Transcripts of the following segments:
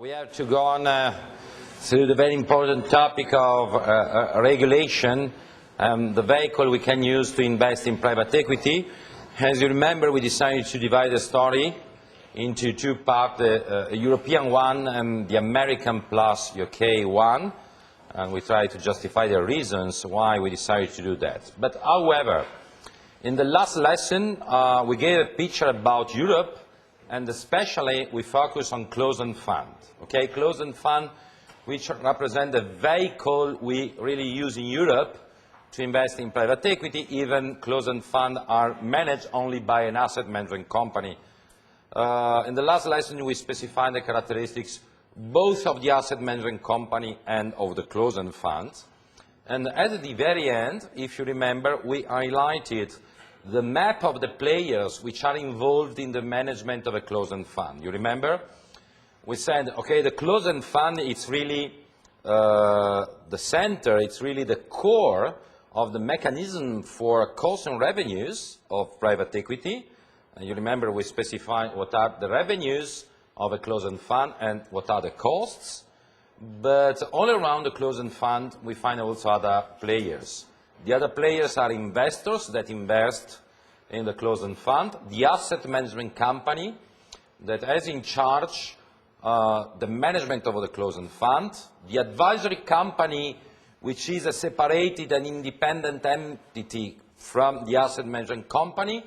We have to go on to the very important topic of regulation, the vehicle we can use to invest in private equity. As you remember, we decided to divide the story into two parts, the European one and the American plus UK one, and we try to justify the reasons why we decided to do that. But however, in the last lesson, we gave a picture about Europe, and especially we focus on closed-end fund. Okay, closed-end fund, which represent the vehicle we really use in Europe to invest in private equity. Even closed-end funds are managed only by an asset management company. In the last lesson, we specified the characteristics both of the asset management company and of the closed-end funds. And at the very end, if you remember, we highlighted the map of the players which are involved in the management of a closed-end fund. You remember? We said, okay, the closed-end fund is really the center, it's really the core of the mechanism for costs and revenues of private equity. And you remember we specified what are the revenues of a closed-end fund and what are the costs. But all around the closed-end fund, we find also other players. The other players are investors that invest in the closed-end fund, the asset management company that has in charge the management of the closed-end fund, the advisory company, which is a separated and independent entity from the asset management company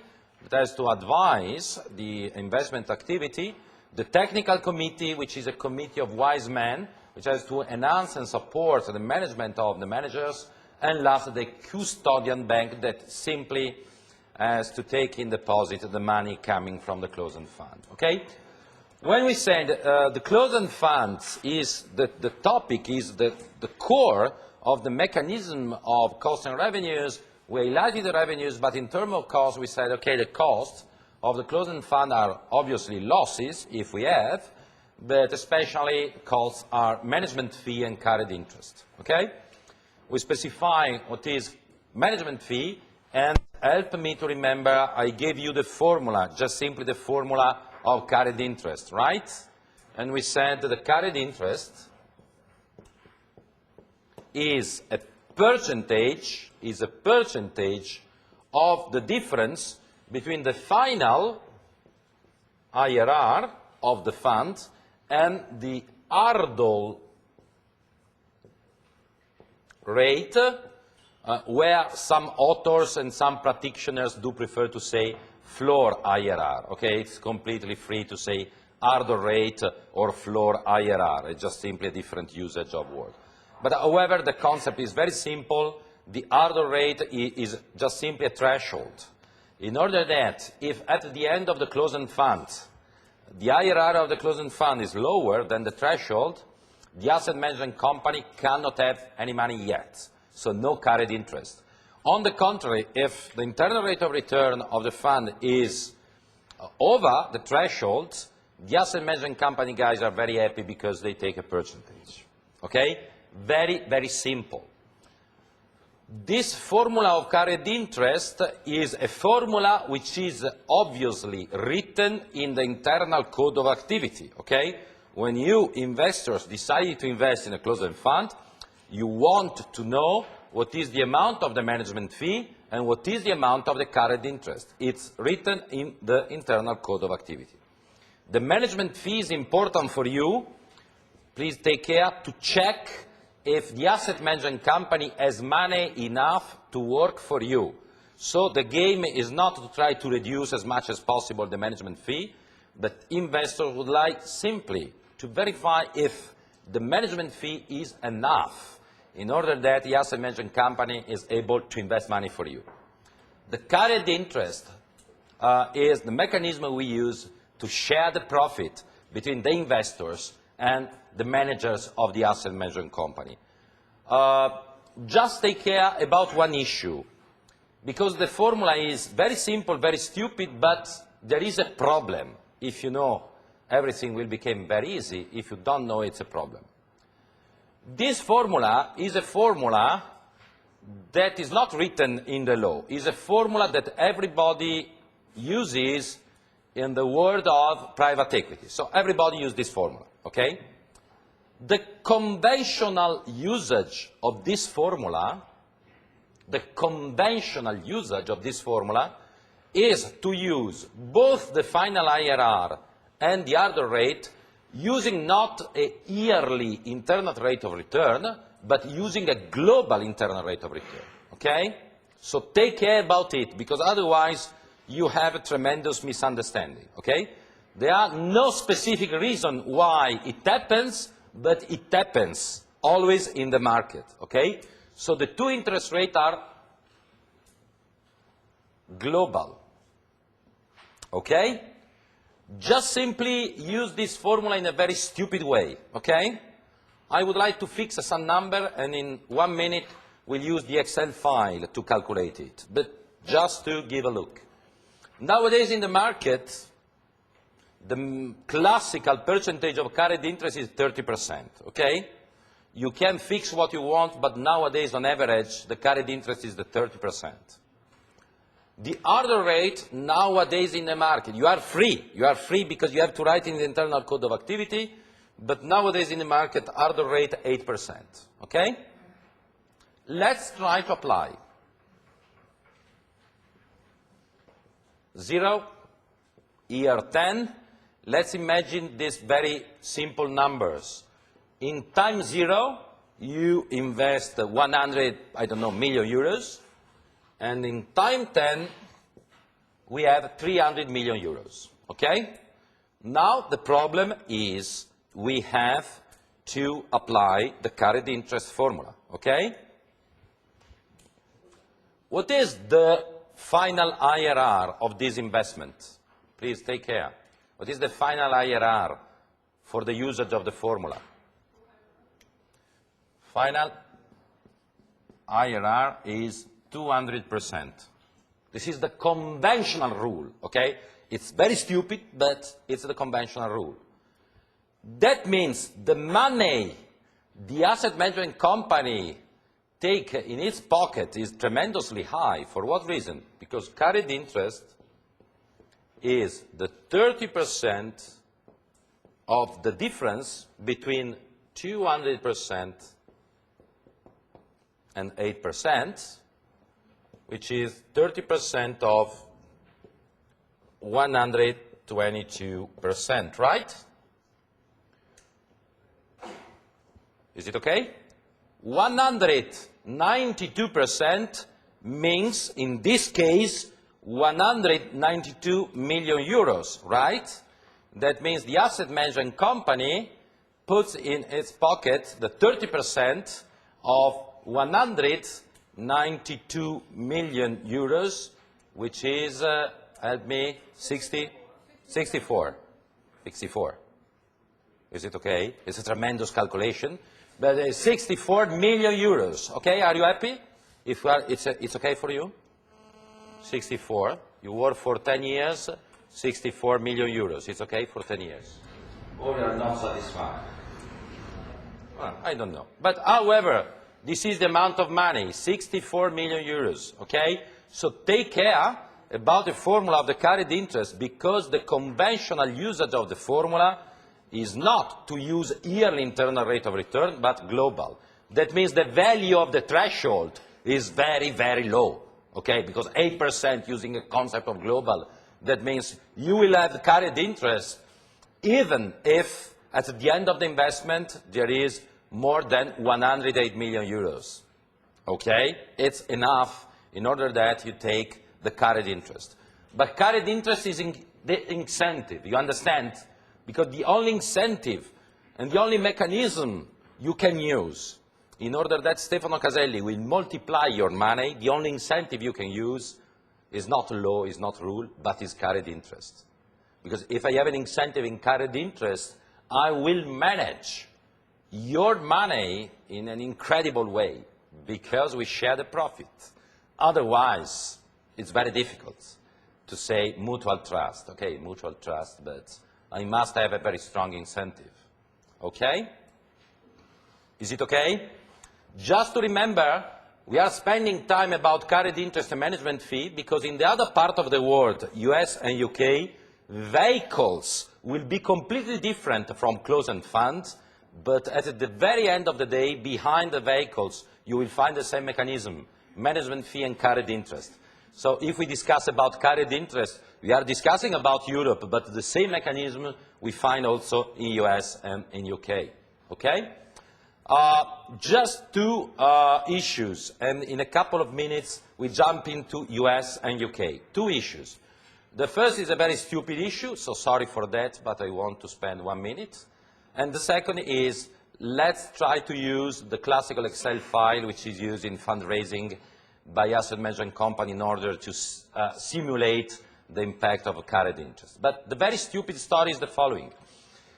that has to advise the investment activity, the technical committee, which is a committee of wise men, which has to enhance and support the management of the managers, and last, the custodian bank that simply has to take in deposit the money coming from the closed-end fund. Okay? When we said the closed-end funds is the topic is the core of the mechanism of costs and revenues, we highlighted the revenues, but in terms of costs, we said, okay, the costs of the closed-end fund are obviously losses, if we have, but especially costs are management fee and carried interest. Okay? We specify what is management fee, and help me to remember, I gave you the formula, just simply the formula of carried interest, right? And we said that the carried interest is a percentage of the difference between the final IRR of the fund and the hurdle rate, where some authors and some practitioners do prefer to say floor IRR. Okay, it's completely free to say hurdle rate or floor IRR. It's just simply a different usage of word. But however, the concept is very simple. The hurdle rate is just simply a threshold. In order that if at the end of the closed-end fund, the IRR of the closed-end fund is lower than the threshold, the asset management company cannot have any money yet, so no carried interest. On the contrary, if the internal rate of return of the fund is over the threshold, the asset management company guys are very happy because they take a percentage. Okay? Very, very simple. This formula of carried interest is a formula which is obviously written in the internal code of activity. Okay? When you investors decide to invest in a closed-end fund, you want to know what is the amount of the management fee and what is the amount of the carried interest. It's written in the internal code of activity. The management fee is important for you. Please take care to check if the asset management company has money enough to work for you. So the game is not to try to reduce as much as possible the management fee, but investors would like simply to verify if the management fee is enough in order that the asset management company is able to invest money for you. The carried interest is the mechanism we use to share the profit between the investors and the managers of the asset management company. Just take care about one issue, because the formula is very simple, very stupid, but there is a problem. If you know, everything will become very easy. If you don't know, it's a problem. This formula is a formula that is not written in the law. It's a formula that everybody uses in the world of private equity. So everybody uses this formula, okay? The conventional usage of this formula, is to use both the final IRR and the hurdle rate using not a yearly internal rate of return, but using a global internal rate of return, okay? So take care about it, because otherwise you have a tremendous misunderstanding, okay? There are no specific reason why it happens, but it happens always in the market, okay? So the two interest rates are global, okay? Just simply use this formula in a very stupid way, okay? I would like to fix some number, and in 1 minute we'll use the Excel file to calculate it, but just to give a look. Nowadays in the market, the classical percentage of carried interest is 30%, okay? You can fix what you want, but nowadays, on average, the carried interest is the 30%. The hurdle rate nowadays in the market, you are free. You are free because you have to write in the internal code of activity, but nowadays in the market, hurdle rate 8%, okay? Let's try to apply. 0, year 10. Let's imagine these very simple numbers. In time 0, you invest 100, I don't know, million euros. And in time 10, we have 300 million euros, okay? Now the problem is we have to apply the carried interest formula, okay? What is the final IRR of this investment? Please take care. What is the final IRR for the usage of the formula? Final IRR is 200%. This is the conventional rule, okay? It's very stupid, but it's the conventional rule. That means the money the asset management company take in its pocket is tremendously high. For what reason? Because carried interest is the 30% of the difference between 200% and 8%, which is 30% of 122%, right? Is it okay? 192% means, in this case, 192 million euros, right? That means the asset management company puts in its pocket the 30% of 192 million euros, which is, help me, 64. Is it okay? It's a tremendous calculation. But 64 million euros, okay? Are you happy? If it's okay for you? 64. You work for 10 years, 64 million euros. It's okay for 10 years? Or you are not satisfied? Well, I don't know. But however, this is the amount of money, 64 million euros, okay? So take care about the formula of the carried interest, because the conventional usage of the formula is not to use yearly internal rate of return, but global. That means the value of the threshold is very, very low, okay? Because 8% using a concept of global, that means you will have carried interest even if at the end of the investment there is more than 108 million euros, okay? It's enough in order that you take the carried interest. But carried interest is the incentive, you understand? Because the only incentive and the only mechanism you can use in order that Stefano Caselli will multiply your money, the only incentive you can use is not law, is not rule, but is carried interest. Because if I have an incentive in carried interest, I will manage your money in an incredible way, because we share the profit. Otherwise, it's very difficult to say mutual trust. Okay, mutual trust, but I must have a very strong incentive. Okay? Is it okay? Just to remember, we are spending time about carried interest and management fee because in the other part of the world, US and UK, vehicles will be completely different from closed-end funds. but at the very end of the day, behind the vehicles, you will find the same mechanism, management fee and carried interest. So if we discuss about carried interest, we are discussing about Europe, but the same mechanism we find also in US and in UK. Okay? Just two issues, and in a couple of minutes we jump into US and UK. Two issues. The first is a very stupid issue, so sorry for that, but I want to spend 1 minute. And the second is, let's try to use the classical Excel file which is used in fundraising by asset management company in order to simulate the impact of a carried interest. But the very stupid story is the following.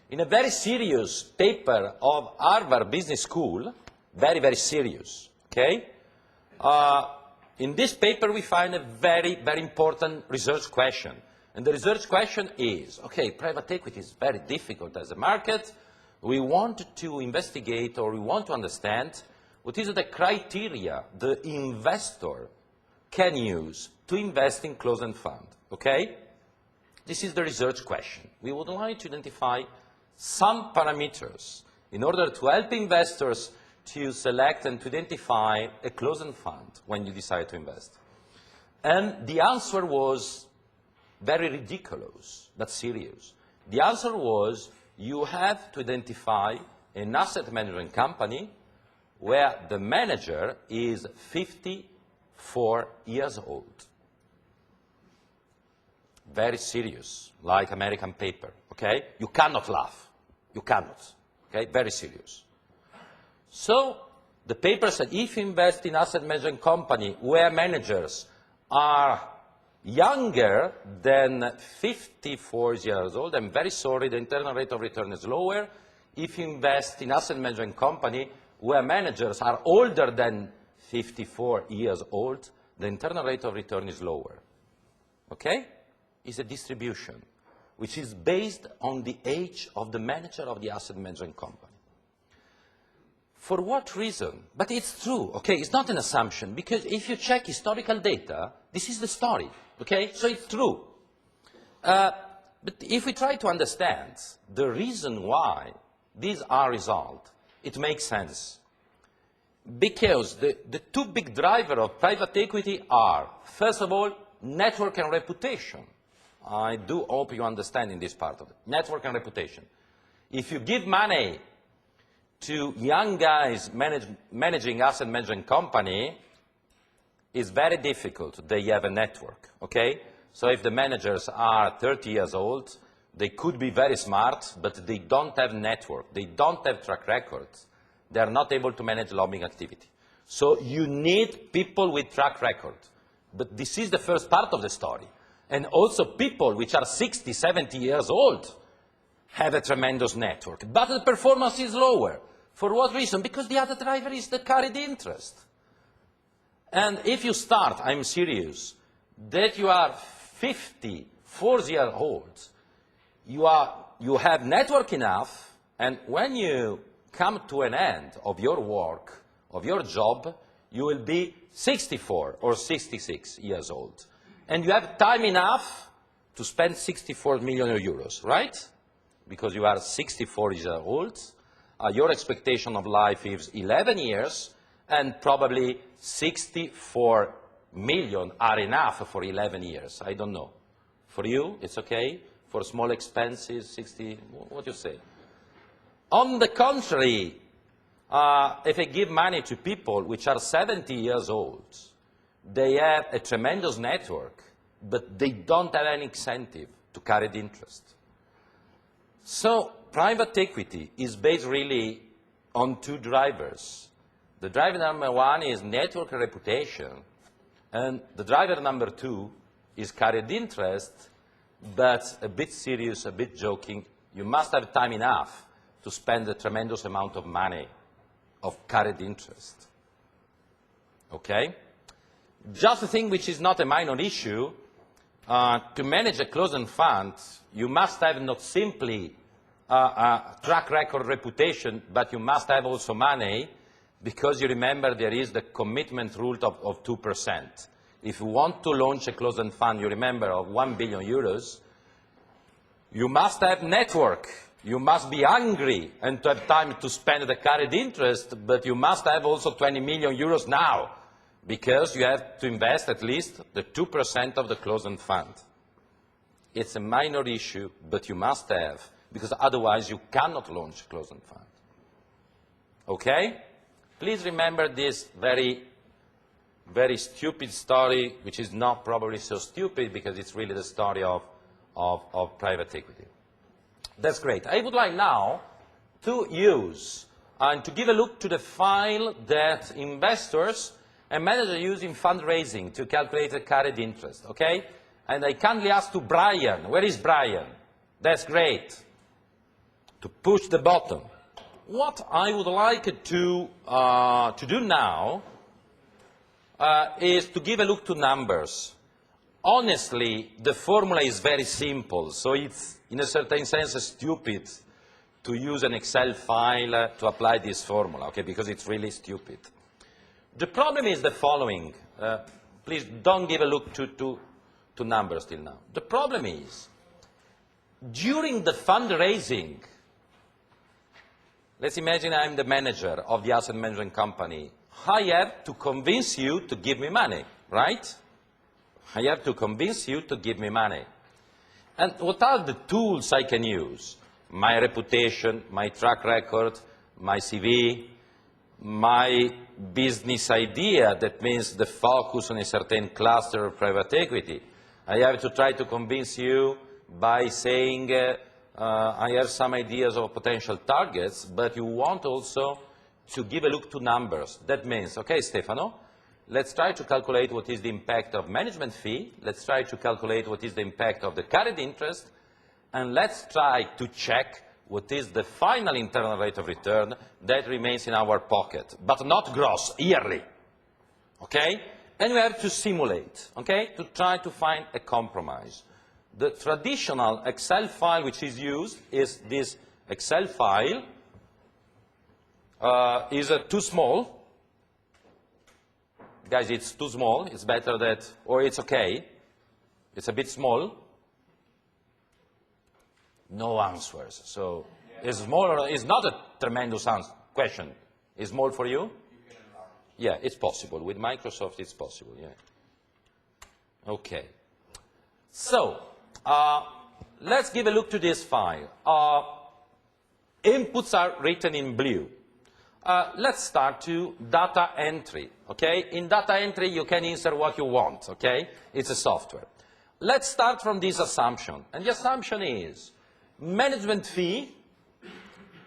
In a very serious paper of Harvard Business School, very, very serious, okay? In this paper we find a very, very important research question. And the research question is, okay, private equity is very difficult as a market. We want to investigate, or we want to understand what is the criteria the investor can use to invest in closed-end fund, okay? This is the research question. We would like to identify some parameters in order to help investors to select and to identify a closed-end fund when you decide to invest. And the answer was very ridiculous, but serious. The answer was, you have to identify an asset management company where the manager is 54 years old. Very serious, like American paper, okay? You cannot laugh. You cannot, okay? Very serious. So the paper said, if you invest in asset management company where managers are younger than 54 years old, I'm very sorry, the internal rate of return is lower. If you invest in asset management company where managers are older than 54 years old, the internal rate of return is lower. Okay? It's a distribution which is based on the age of the manager of the asset management company. For what reason? But it's true, okay? It's not an assumption, because if you check historical data, this is the story, okay? So it's true. But if we try to understand the reason why these are resolved, it makes sense. Because the two big drivers of private equity are, first of all, network and reputation. I do hope you understand in this part of it. Network and reputation. If you give money to young guys managing asset management company, it's very difficult. They have a network, okay? So if the managers are 30 years old, they could be very smart, but they don't have network. They don't have track records. They are not able to manage lobbying activity. So you need people with track record. But this is the first part of the story. And also people which are 60, 70 years old have a tremendous network. But the performance is lower. For what reason? Because the other driver is the carried interest. And if you start, I'm serious, that you are 54 years old, you have network enough, and when you come to an end of your work, of your job, you will be 64 or 66 years old. And you have time enough to spend 64 million euros, right? Because you are 64 years old. Your expectation of life is 11 years, and probably 64 million are enough for 11 years. I don't know. For you, it's okay? For small expenses, 60, what do you say? On the contrary, if I give money to people which are 70 years old, they have a tremendous network, but they don't have any incentive to carry the interest. So private equity is based really on two drivers. The driver number one is network and reputation, and the driver number two is carried interest, but a bit serious, a bit joking. You must have time enough to spend a tremendous amount of money of carried interest. Okay? Just a thing which is not a minor issue, to manage a closed-end fund, you must have not simply a track record reputation, but you must have also money, because you remember there is the commitment rule of 2%. If you want to launch a closed-end fund, you remember, of 1 billion euros, you must have network. You must be hungry and to have time to spend the carried interest, but you must have also 20 million euros now, because you have to invest at least the 2% of the closed-end fund. It's a minor issue, but you must have, because otherwise you cannot launch a closed-end fund. Okay? Please remember this very stupid story, which is not probably so stupid because it's really the story of private equity. That's great. I would like now to use and to give a look to the file that investors and managers use in fundraising to calculate the carried interest, okay? And I kindly ask to Brian. Where is Brian? That's great. To push the button. What I would like to do now is to give a look to numbers. Honestly, the formula is very simple, so it's, in a certain sense, stupid to use an Excel file to apply this formula, okay, because it's really stupid. The problem is the following. Please don't give a look to numbers till now. The problem is, during the fundraising, let's imagine I'm the manager of the asset management company. I have to convince you to give me money, right? I have to convince you to give me money. And what are the tools I can use? My reputation, my track record, my CV, my business idea, that means the focus on a certain cluster of private equity. I have to try to convince you by saying, I have some ideas of potential targets, but you want also to give a look to numbers. That means, okay, Stefano, let's try to calculate what is the impact of management fee, let's try to calculate what is the impact of the carried interest, and let's try to check what is the final internal rate of return that remains in our pocket, but not gross, yearly, okay? And we have to simulate, okay, to try to find a compromise. The traditional Excel file which is used is this Excel file. Is too small. Guys, it's too small. It's better that, or it's okay. It's a bit small. No answers. So, is small or is not a tremendous question. Is small for you? Yeah, it's possible. With Microsoft, it's possible. Yeah. Okay. So, let's give a look to this file. Inputs are written in blue. Let's start to data entry, okay? In data entry, you can insert what you want, okay? It's a software. Let's start from this assumption. And the assumption is management fee,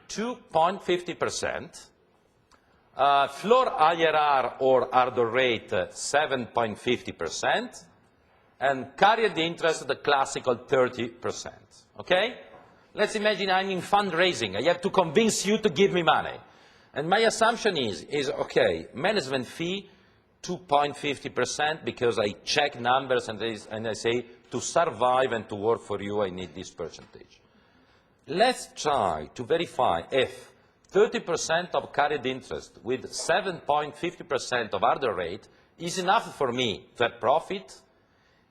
2.50%, floor IRR or hurdle rate, 7.50%, and carried interest, the classical 30%, okay? Let's imagine I'm in fundraising. I have to convince you to give me money. And my assumption is okay, management fee, 2.50%, because I check numbers and I say, to survive and to work for you, I need this percentage. Let's try to verify if 30% of carried interest with 7.50% of hurdle rate is enough for me to have profit,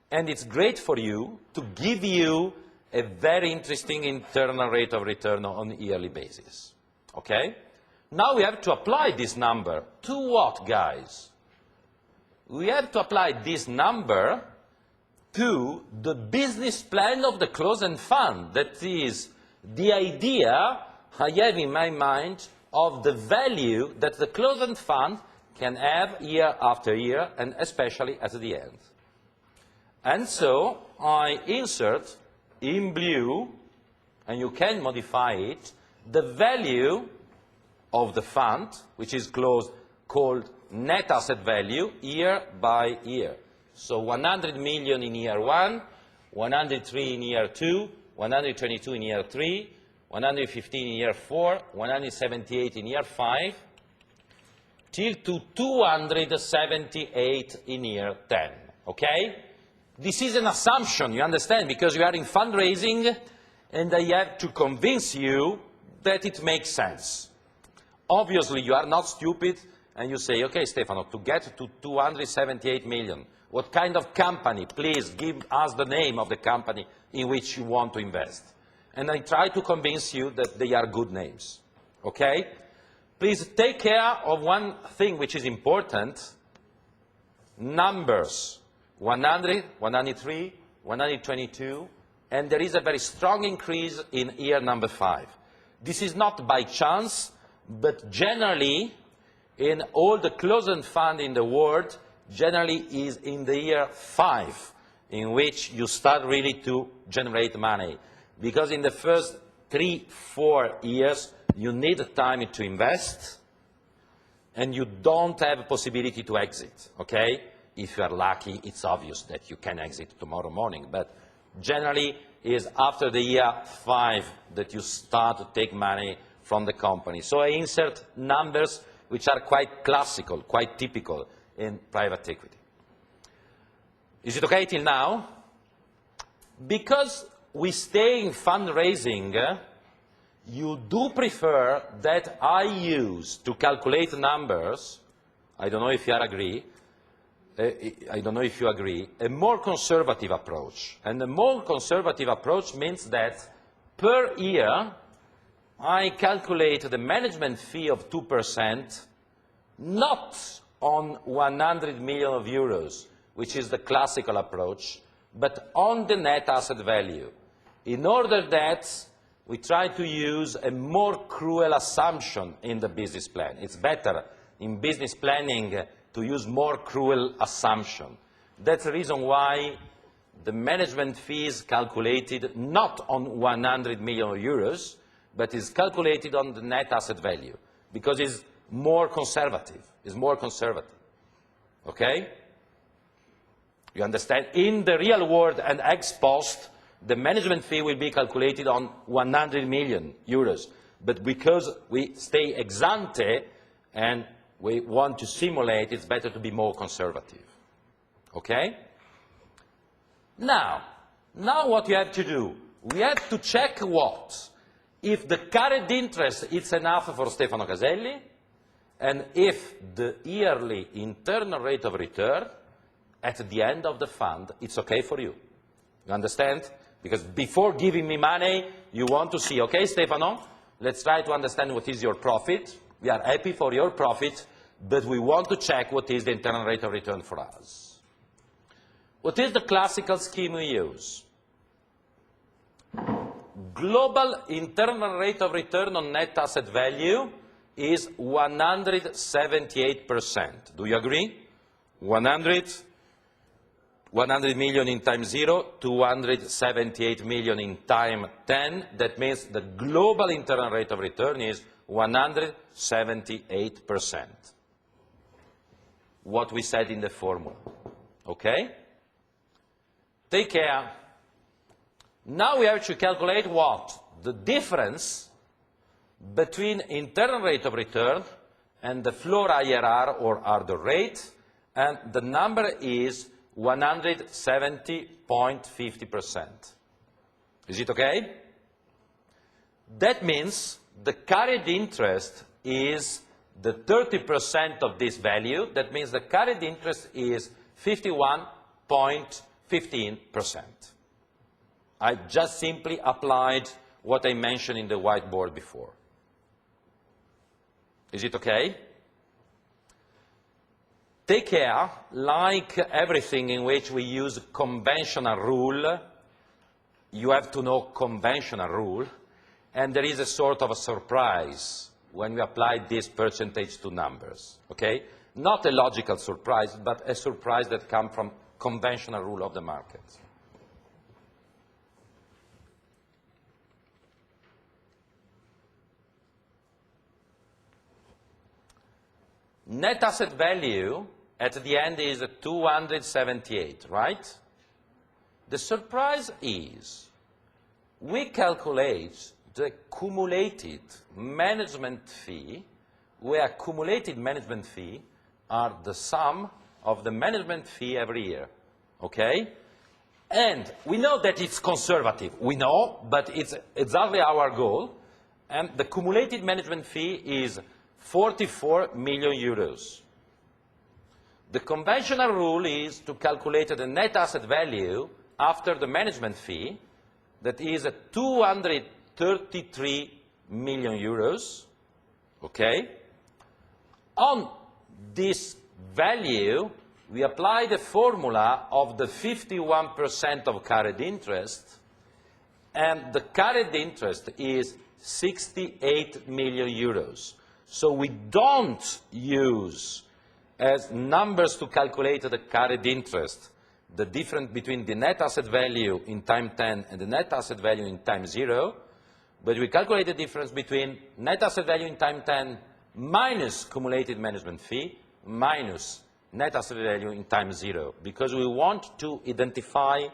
and it's great for you to give you a very interesting internal rate of return on a yearly basis, okay? Now we have to apply this number to what, guys? We have to apply this number to the business plan of the closed-end fund. That is the idea I have in my mind of the value that the closed-end fund can have year after year, and especially at the end. And so I insert in blue, and you can modify it, the value of the fund, which is called net asset value, year by year. So 100 million in year 1, 103 in year 2, 122 in year 3, 115 in year 4, 178 in year 5, till to 278 in year 10, okay? This is an assumption, you understand, because you are in fundraising, and I have to convince you that it makes sense. Obviously, you are not stupid, and you say, okay, Stefano, to get to 278 million, what kind of company? Please give us the name of the company in which you want to invest. and I try to convince you that they are good names. Okay? Please take care of one thing which is important. Numbers. 100, 103, 122, and there is a very strong increase in year number 5. This is not by chance, but generally, in all the closed-end funds in the world, generally is in the year 5 in which you start really to generate money. Because in the first 3-4 years, you need time to invest, and you don't have a possibility to exit, okay? If you are lucky, it's obvious that you can exit tomorrow morning, but generally is after the year 5 that you start to take money from the company. So I insert numbers which are quite classical, quite typical in private equity. Is it okay till now? Because we stay in fundraising, you do prefer that I use to calculate numbers, I don't know if you agree, a more conservative approach. And the more conservative approach means that per year, I calculate the management fee of 2%, not on 100 million of euros, which is the classical approach, but on the net asset value. In order that we try to use a more cruel assumption in the business plan. It's better in business planning to use more cruel assumption. That's the reason why the management fee is calculated not on 100 million euros, but is calculated on the net asset value, because it's more conservative. It's more conservative. Okay? You understand? In the real world and ex post, the management fee will be calculated on 100 million euros. But because we stay ex ante and we want to simulate, it's better to be more conservative. Okay? Now what you have to do, we have to check what? If the carried interest is enough for Stefano Caselli, and if the yearly internal rate of return at the end of the fund, it's okay for you. You understand? Because before giving me money, you want to see, okay, Stefano, let's try to understand what is your profit. We are happy for your profit, but we want to check what is the internal rate of return for us. What is the classical scheme we use? Global internal rate of return on net asset value is 178%. Do you agree? 100 million in time 0, 278 million in time 10. That means the global internal rate of return is 178%. What we said in the formula. Okay? Take care. Now we have to calculate what? The difference between internal rate of return and the floor IRR or hurdle rate, and the number is 170.50%. Is it okay? That means the carried interest is the 30% of this value. That means the carried interest is 51.15%. I just simply applied what I mentioned in the whiteboard before. Is it okay? Take care, like everything in which we use conventional rule, you have to know conventional rule, and there is a sort of a surprise when we apply this percentage to numbers, okay? Not a logical surprise, but a surprise that comes from conventional rule of the market. Net asset value at the end is 278, right? The surprise is we calculate the cumulated management fee, where cumulated management fee are the sum of the management fee every year, okay? And we know that it's conservative. We know, but it's exactly our goal. And the cumulated management fee is 44 million euros. The conventional rule is to calculate the net asset value after the management fee, that is 233 million euros, okay? On this value, we apply the formula of the 51% of carried interest, and the carried interest is 68 million euros. So we don't use as numbers to calculate the carried interest the difference between the net asset value in time 10 and the net asset value in time 0, but we calculate the difference between net asset value in time 10 minus cumulated management fee minus net asset value in time 0, because we want to identify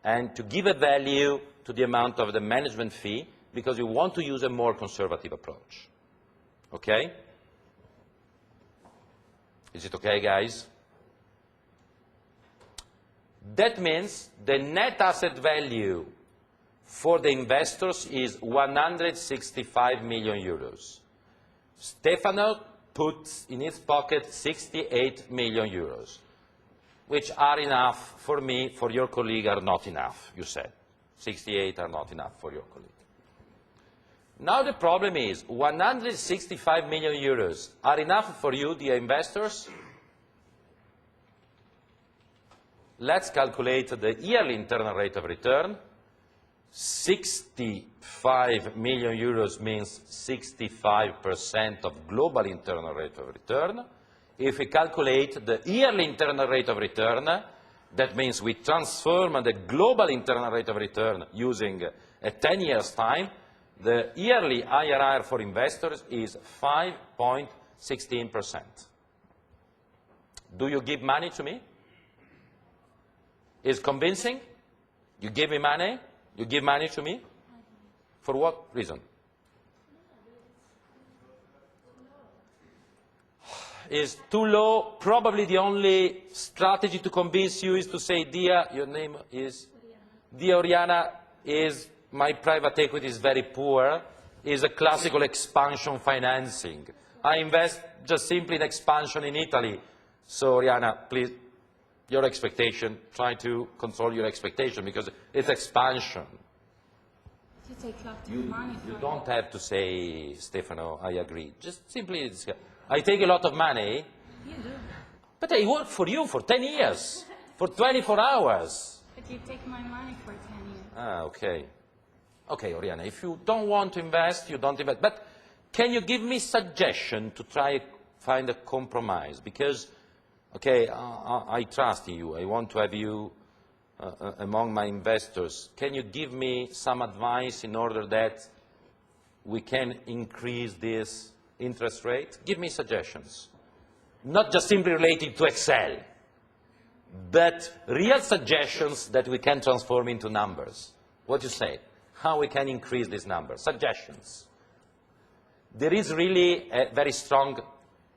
and to give a value to the amount of the management fee, because we want to use a more conservative approach. Okay? Is it okay, guys? That means the net asset value for the investors is 165 million euros. Stefano puts in his pocket 68 million euros, which are enough for me, for your colleague are not enough, you said. 68 are not enough for your colleague. Now the problem is, 165 million euros are enough for you, dear investors? Let's calculate the yearly internal rate of return. 65 million euros means 65% of global internal rate of return. If we calculate the yearly internal rate of return, that means we transform the global internal rate of return using a 10 years time. The yearly IRR for investors is 5.16%. Do you give money to me? Is convincing? You give me money? You give money to me? For what reason? Is too low. Probably the only strategy to convince you is to say, dear, your name is? Dear Oriana, is my private equity is very poor, is a classical expansion financing. I invest just simply in expansion in Italy. So, Oriana, please, your expectation, try to control your expectation, because it's expansion. You take a lot of money for You don't have to say, Stefano, I agree. Just simply, I take a lot of money. You do. But I work for you for 10 years, for 24 hours. But you take my money for 10 years. Ah, okay. Okay, Oriana, if you don't want to invest, you don't invest. But can you give me suggestion to try find a compromise? Because, okay, I trust in you. I want to have you among my investors. Can you give me some advice in order that we can increase this interest rate? Give me suggestions. Not just simply related to Excel, but real suggestions that we can transform into numbers. What do you say? How we can increase these numbers? Suggestions. There is really a very strong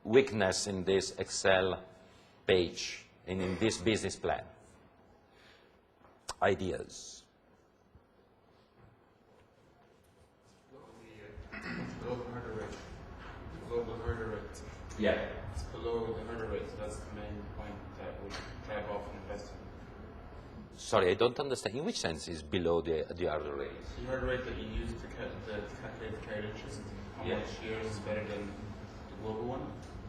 weakness in this Excel page, in this business plan. Ideas. Global hurdle rate. Global hurdle rate. Yeah. It's below the hurdle rate. That's the main point that would drive off an investor. Sorry, I don't understand. In which sense is below the hurdle rate? The hurdle rate that you use to calculate the carried interest, how Yeah. much years is better than the global one,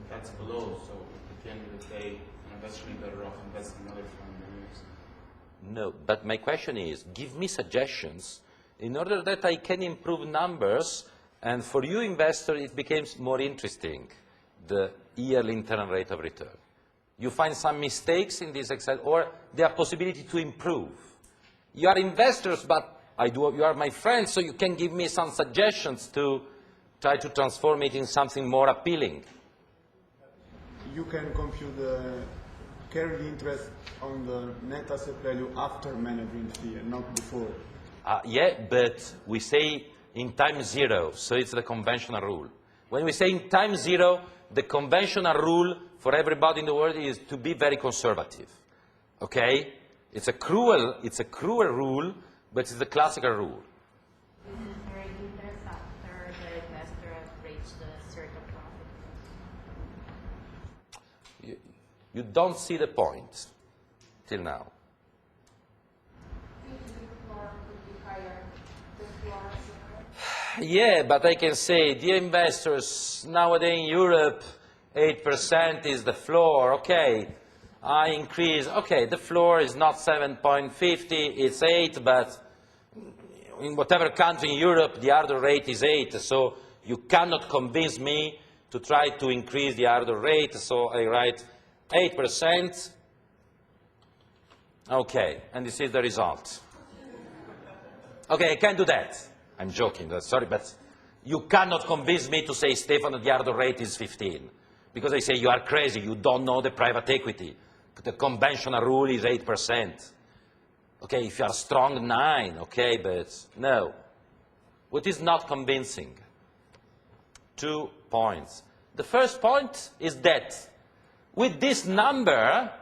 that's below. So at the end of the day, an investor would be better off investing another fund than yours. No, but my question is, give me suggestions in order that I can improve numbers, and for you investor it becomes more interesting, the yearly internal rate of return. You find some mistakes in this Excel, or there are possibility to improve. You are investors, but you are my friends, so you can give me some suggestions to try to transform it in something more appealing. You can compute the carried interest on the net asset value after management fee and not before. Yeah, but we say in time 0, so it's the conventional rule. When we say in time 0, the conventional rule for everybody in the world is to be very conservative. Okay? It's a cruel rule, but it's the classical rule. This is carried interest after the investor has reached a certain profit. You don't see the point till now. Usually the floor could be higher Yeah, but I can say, dear investors, nowadays in Europe, 8% is the floor. Okay, I increase. Okay, the floor is not 7.50, it's 8, but in whatever country in Europe, the hurdle rate is 8. So you cannot convince me to try to increase the hurdle rate. So I write 8%. Okay, and this is the result. Okay, I can do that. I'm joking, sorry, but you cannot convince me to say, Stefano, the hurdle rate is 15. Because I say, you are crazy, you don't know the private equity. The conventional rule is 8%. Okay, if you are strong, 9, okay, but no. What is not convincing? 2 points. The first point is that with this number,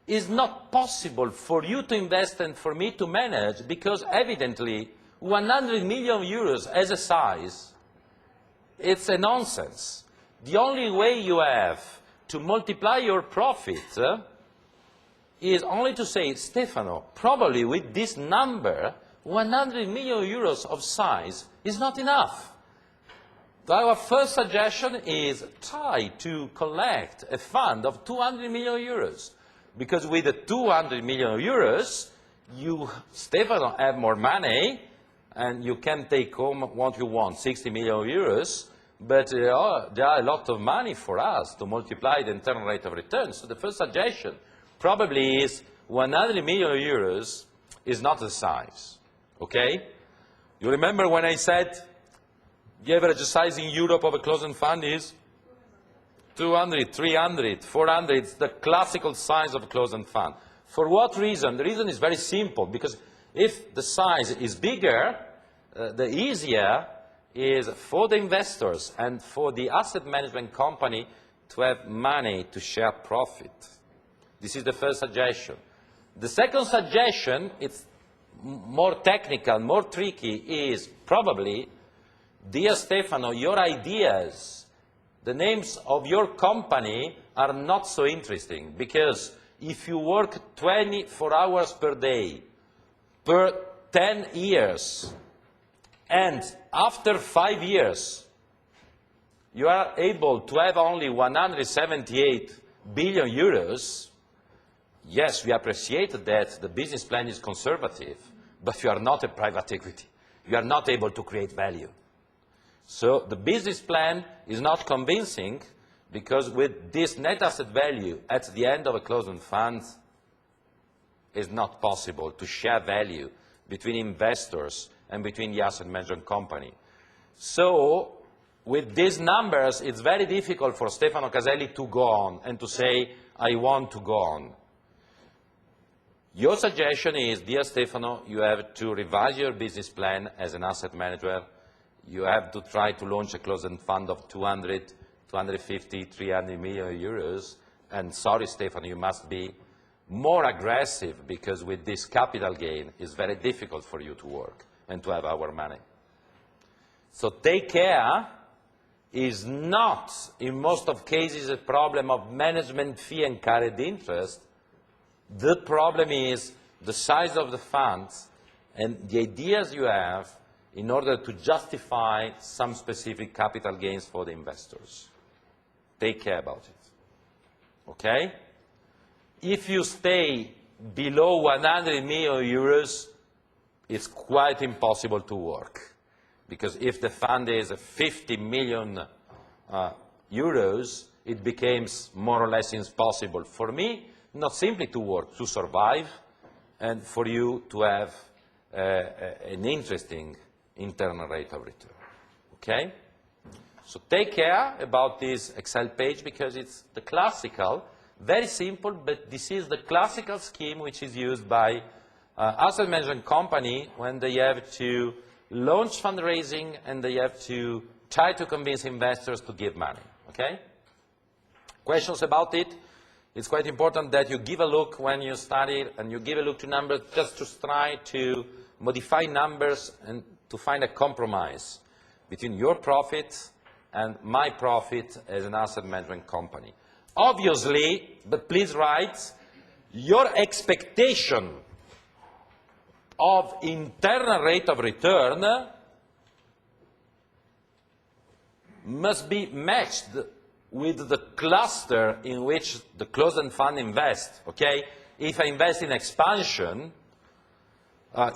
it's not possible for you to invest and for me to manage, because evidently 100 million euros as a size, it's a nonsense. The only way you have to multiply your profit is only to say, Stefano, probably with this number, 100 million euros of size is not enough. So our first suggestion is try to collect a fund of 200 million euros. Because with the 200 million euros, you, Stefano, have more money, and you can take home what you want, 60 million euros, but there are a lot of money for us to multiply the internal rate of return. So the first suggestion probably is 100 million euros is not the size, okay? You remember when I said the average size in Europe of a closed-end fund is 200, 300, 400, it's the classical size of a closed-end fund. For what reason? The reason is very simple, because if the size is bigger, the easier is for the investors and for the asset management company to have money to share profit. This is the first suggestion. The second suggestion, it's more technical, more tricky, is probably, dear Stefano, your ideas, the names of your company are not so interesting, because if you work 24 hours per day, per 10 years, and after 5 years, you are able to have only 178 billion euros, yes, we appreciate that the business plan is conservative, but you are not a private equity. You are not able to create value. So the business plan is not convincing, because with this net asset value at the end of a closed-end fund, it's not possible to share value between investors and between the asset management company. So with these numbers, it's very difficult for Stefano Caselli to go on and to say, I want to go on. Your suggestion is, dear Stefano, you have to revise your business plan as an asset manager. You have to try to launch a closed-end fund of 200, 250, 300 million euros. And sorry, Stefano, you must be more aggressive, because with this capital gain, it's very difficult for you to work and to have our money. So take care is not, in most of cases, a problem of management fee and carried interest. The problem is the size of the funds and the ideas you have in order to justify some specific capital gains for the investors. Take care about it, okay? If you stay below 100 million euros, it's quite impossible to work. Because if the fund is 50 million euros, it becomes more or less impossible for me, not simply to work, to survive, and for you to have an interesting internal rate of return, okay? So take care about this Excel page, because it's the classical, very simple, but this is the classical scheme which is used by asset management company when they have to launch fundraising and they have to try to convince investors to give money, okay? Questions about it? It's quite important that you give a look when you study and you give a look to numbers, just to try to modify numbers and to find a compromise between your profit and my profit as an asset management company. Obviously, but please write, your expectation of internal rate of return must be matched with the cluster in which the closed-end fund invests, okay? If I invest in expansion,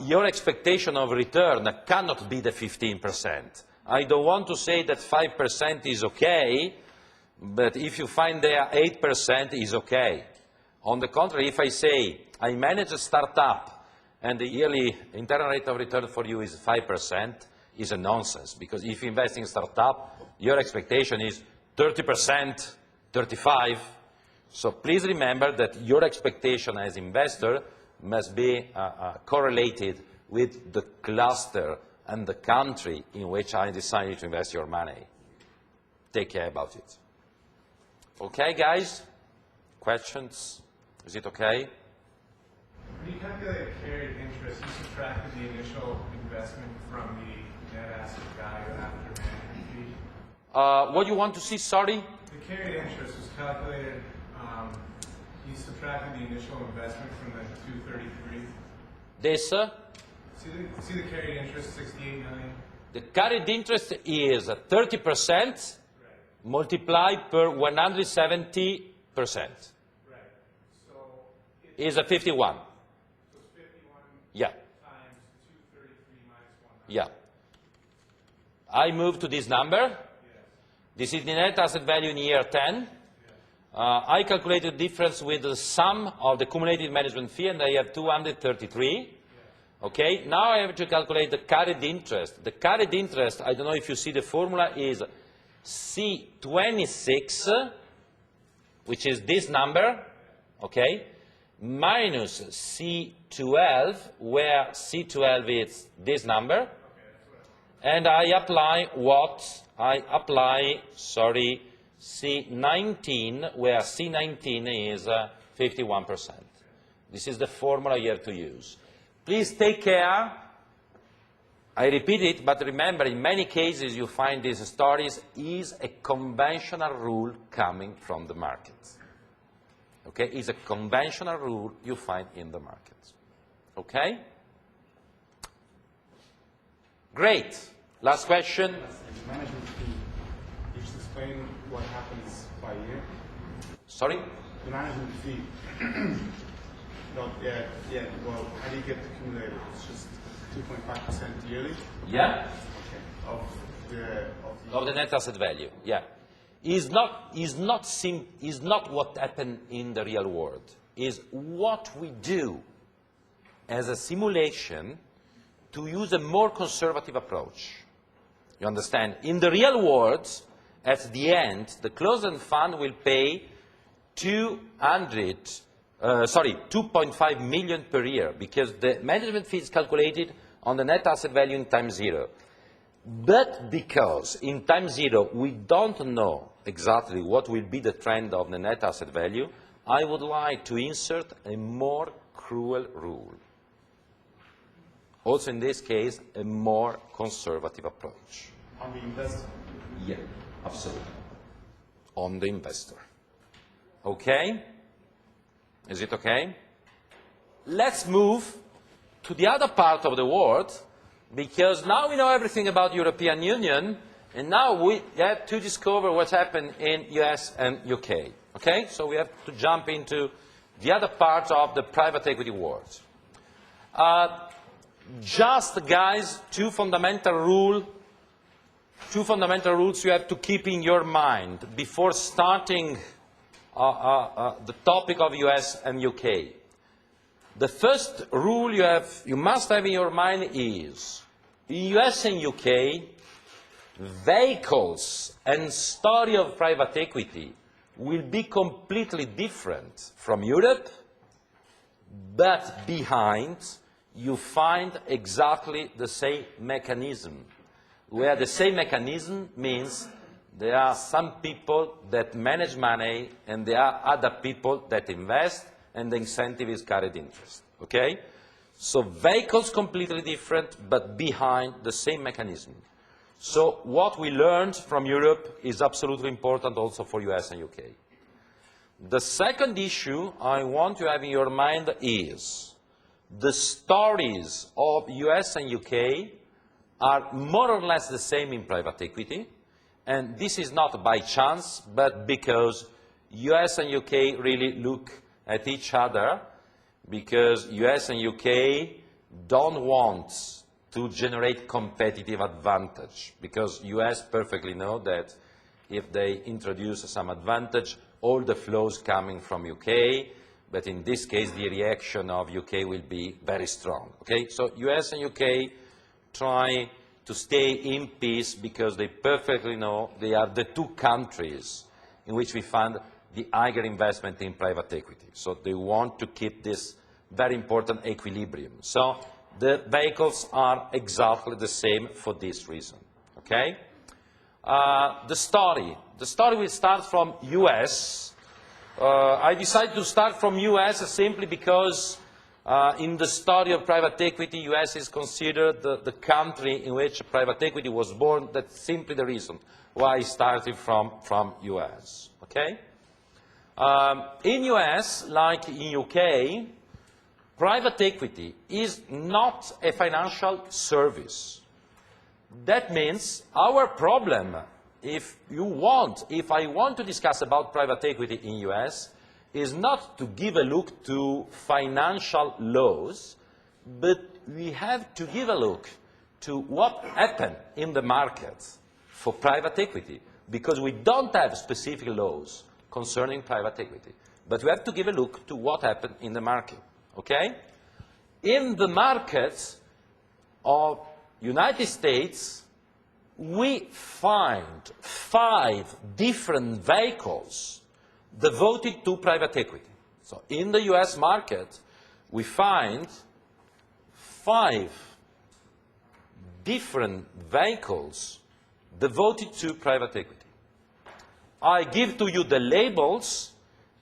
your expectation of return cannot be the 15%. I don't want to say that 5% is okay, but if you find there 8% is okay. On the contrary, if I say I manage a startup and the yearly internal rate of return for you is 5%, is a nonsense, because if you invest in a startup, your expectation is 30%, 35%. So please remember that your expectation as investor must be correlated with the cluster and the country in which I decided to invest your money. Take care about it. Okay, guys? Questions? Is it okay? When you calculate carried interest, you subtracted the initial investment from the net asset value after management fee. What do you want to see, sorry? The carried interest was calculated, you subtracted the initial investment from the 233. This, See the carried interest, 68 million? the carried interest is 30% Right. multiplied per 170%. Right. So Is a 51. so it's 51 Yeah, times 233 minus 100. yeah. I move to this number. Yes. This is the net asset value in year 10. I calculated the difference with the sum of the cumulative management fee, and I have 233. Okay, now I have to calculate the carried interest. The carried interest, I don't know if you see the formula, is C26, which is this number, okay, minus C12, where C12 is this number, and I apply what? I apply, sorry, C19, where C19 is 51%. This is the formula you have to use. Please take care. I repeat it, but remember, in many cases you find these stories is a conventional rule coming from the markets. Okay, it's a conventional rule you find in the markets. Okay? Great. Last question. Management fee, you just explain what happens by year. Sorry? The management fee. No, well, how do you get the cumulative? It's just 2.5% yearly? Yeah? Okay. Of the net asset value, yeah. Is not what happened in the real world. Is what we do as a simulation to use a more conservative approach. You understand? In the real world, at the end, the closed-end fund will pay 2.5 million per year, because the management fee is calculated on the net asset value in time zero. But because in time zero we don't know exactly what will be the trend of the net asset value, I would like to insert a more cruel rule. Also in this case, a more conservative approach. On the investor. Yeah, absolutely. On the investor. Okay? Is it okay? Let's move to the other part of the world, because now we know everything about the European Union, and now we have to discover what's happened in US and UK. Okay? So we have to jump into the other part of the private equity world. Just, guys, two fundamental rules you have to keep in your mind before starting the topic of US and UK. The first rule you must have in your mind is, in US and UK, vehicles and story of private equity will be completely different from Europe, but behind you find exactly the same mechanism, where the same mechanism means there are some people that manage money and there are other people that invest, and the incentive is carried interest. Okay? So vehicles completely different, but behind the same mechanism. So what we learned from Europe is absolutely important also for US and UK. The second issue I want to have in your mind is the stories of US and UK are more or less the same in private equity, and this is not by chance, but because US and UK really look at each other, because US and UK don't want to generate competitive advantage, because US perfectly know that if they introduce some advantage, all the flows coming from UK, but in this case the reaction of UK will be very strong. Okay? So US and UK try to stay in peace because they perfectly know they are the two countries in which we find the higher investment in private equity. So they want to keep this very important equilibrium. So the vehicles are exactly the same for this reason. Okay? The story will start from US. I decided to start from US simply because in the story of private equity, US is considered the country in which private equity was born. That's simply the reason why I started from US. Okay? In US, like in UK, private equity is not a financial service. That means our problem, if I want to discuss about private equity in US, is not to give a look to financial laws, but we have to give a look to what happened in the market for private equity, because we don't have specific laws concerning private equity. But we have to give a look to what happened in the market. Okay? In the markets of United States, we find 5 different vehicles devoted to private equity. So in the US market, we find 5 different vehicles devoted to private equity. I give to you the labels,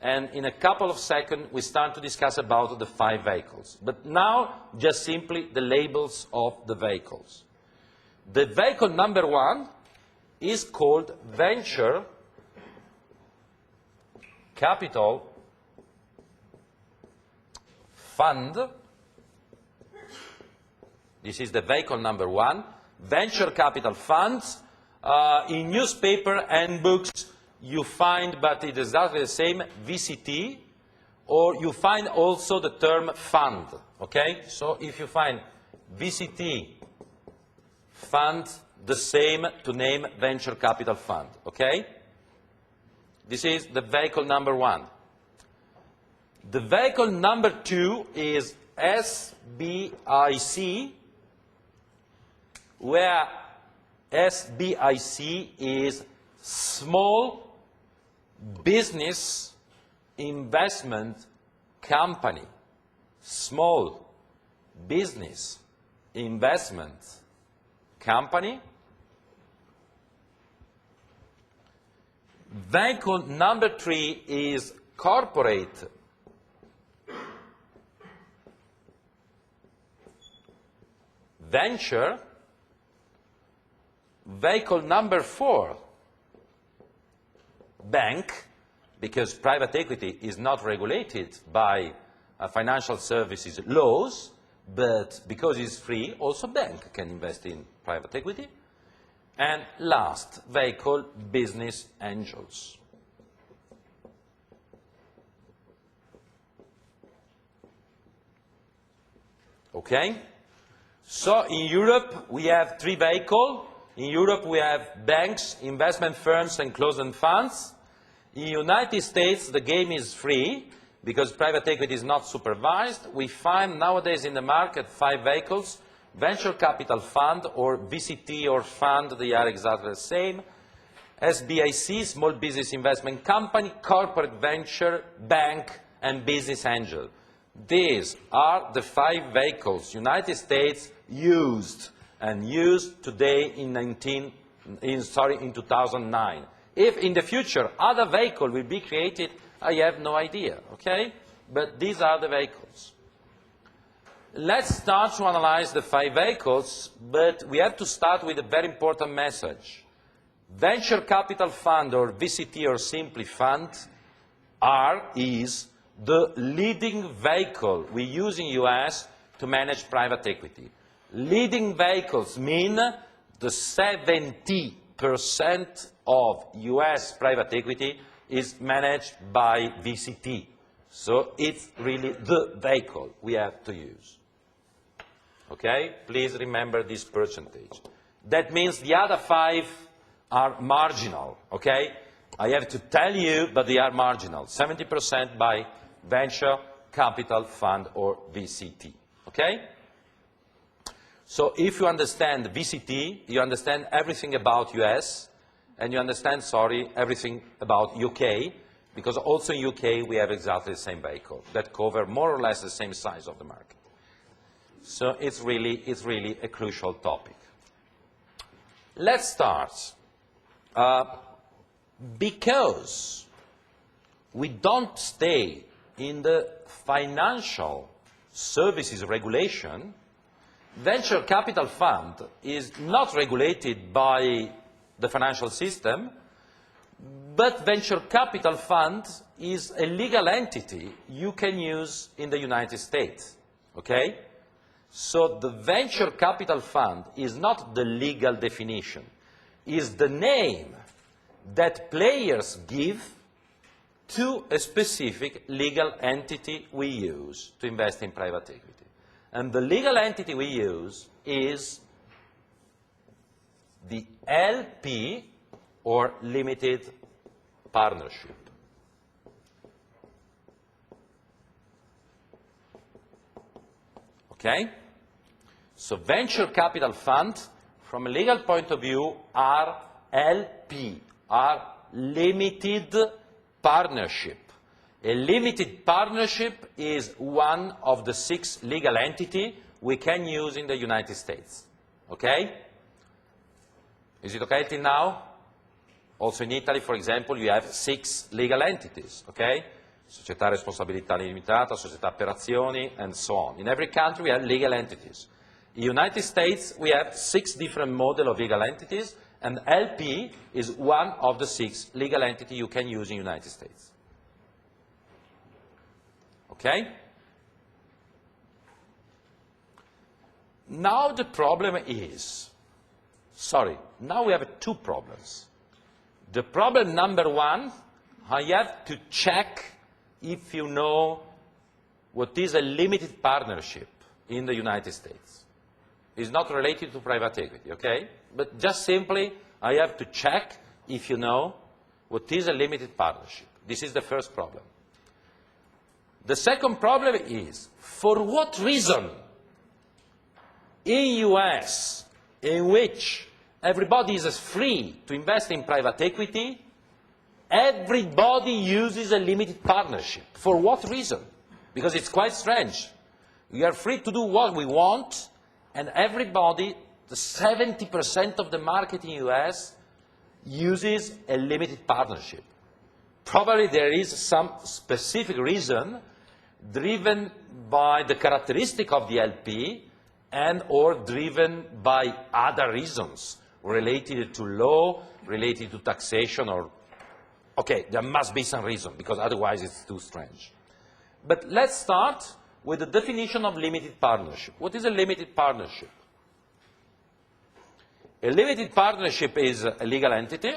and in a couple of seconds we start to discuss about the 5 vehicles. But now, just simply the labels of the vehicles. The vehicle number 1 is called Venture Capital Fund. This is the vehicle number 1. Venture Capital Funds. In newspaper and books you find, but it is exactly the same, VCT, or you find also the term fund. Okay? So if you find VCT fund, the same to name Venture Capital Fund. Okay? This is the vehicle number 1. The vehicle number 2 is SBIC, where SBIC is Small Business Investment Company. Small Business Investment Company. Vehicle number 3 is Corporate Venture. Vehicle number 4, Bank, because private equity is not regulated by financial services laws, but because it's free, also bank can invest in private equity. And last vehicle, Business Angels. Okay? So in Europe, we have 3 vehicles. In Europe, we have banks, investment firms, and closed-end funds. In the United States, the game is free because private equity is not supervised. We find nowadays in the market 5 vehicles: Venture Capital Fund, or VCT or fund, they are exactly the same. SBIC, Small Business Investment Company, Corporate Venture, Bank, and Business Angel. These are the 5 vehicles United States used today in 2009. If in the future other vehicle will be created, I have no idea, okay? But these are the vehicles. Let's start to analyze the 5 vehicles, but we have to start with a very important message. Venture Capital Fund, or VCT, or simply fund, is the leading vehicle we use in US to manage private equity. Leading vehicles mean the 70% of US private equity is managed by VCT. So it's really the vehicle we have to use. Okay? Please remember this percentage. That means the other 5 are marginal, okay? I have to tell you, but they are marginal. 70% by venture capital fund or VCT, okay? So if you understand VCT, you understand everything about US, and you understand, sorry, everything about UK, because also in UK we have exactly the same vehicle that cover more or less the same size of the market. So it's really a crucial topic. Let's start. Because we don't stay in the financial services regulation, venture capital fund is not regulated by the financial system, but venture capital fund is a legal entity you can use in the United States, okay? So the venture capital fund is not the legal definition, is the name that players give to a specific legal entity we use to invest in private equity. And the legal entity we use is the LP, or limited partnership. Okay? So venture capital funds, from a legal point of view, are LP, are limited partnership. A limited partnership is one of the 6 legal entities we can use in the United States. Okay? Is it okay till now? Also in Italy, for example, you have 6 legal entities, okay? Società responsabilità limitata, società per azioni, and so on. In every country we have legal entities. In the United States we have 6 different models of legal entities, and LP is one of the 6 legal entities you can use in the United States. Okay? Now the problem is, now we have 2 problems. The problem number 1, I have to check if you know what is a limited partnership in the United States. It's not related to private equity, okay? But just simply, I have to check if you know what is a limited partnership. This is the first problem. The second problem is, for what reason in US, in which everybody is free to invest in private equity, everybody uses a limited partnership? For what reason? Because it's quite strange. We are free to do what we want, and everybody, the 70% of the market in the US, uses a limited partnership. Probably there is some specific reason driven by the characteristic of the LP and or driven by other reasons related to law, related to taxation, or, okay, there must be some reason, because otherwise it's too strange. But let's start with the definition of limited partnership. What is a limited partnership? A limited partnership is a legal entity.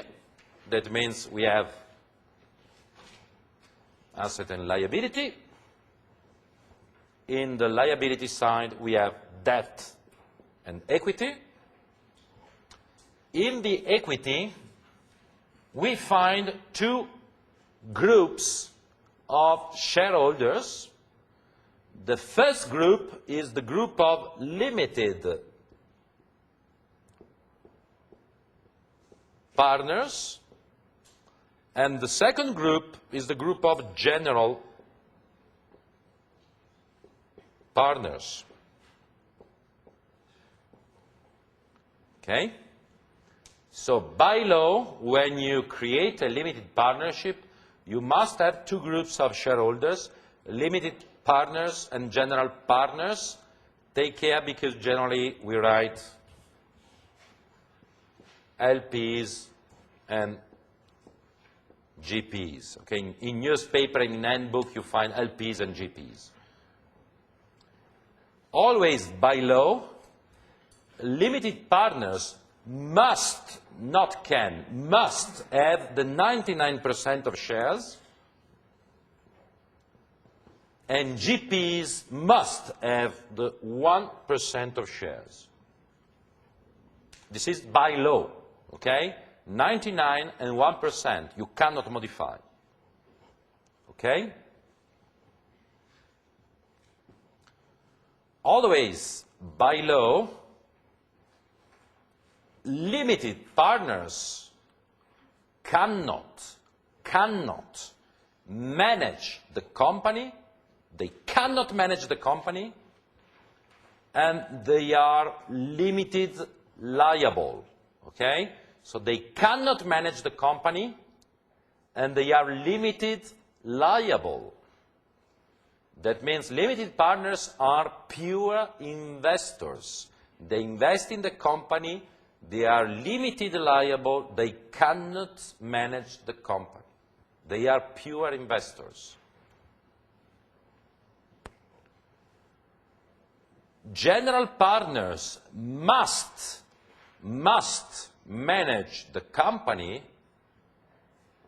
That means we have asset and liability. In the liability side, we have debt and equity. In the equity, we find 2 groups of shareholders. The first group is the group of limited partners, and the second group is the group of general partners. Okay? So by law, when you create a limited partnership, you must have 2 groups of shareholders, limited partners and general partners. Take care, because generally we write LPs and GPs. Okay? In newspaper and in handbook you find LPs and GPs. always by law, limited partners must, not can, must have the 99% of shares, and GPs must have the 1% of shares. This is by law, okay? 99 and 1%, you cannot modify, okay? Always, by law, limited partners cannot manage the company, they cannot manage the company, and they are limited liable, okay? So they cannot manage the company, and they are limited liable. That means limited partners are pure investors. They invest in the company, they are limited liable, they cannot manage the company. They are pure investors. General partners must manage the company,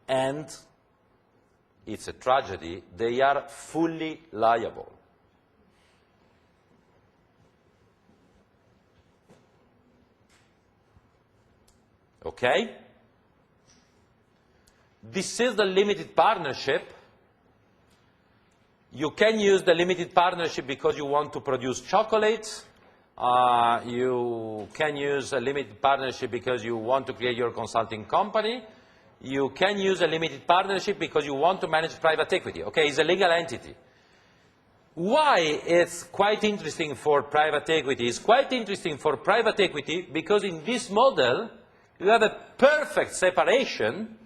and it's a tragedy, they are fully liable. Okay? This is the limited partnership. You can use the limited partnership because you want to produce chocolate. You can use a limited partnership because you want to create your consulting company. You can use a limited partnership because you want to manage private equity. Okay, it's a legal entity. Why it's quite interesting for private equity? It's quite interesting for private equity because in this model, you have a perfect separation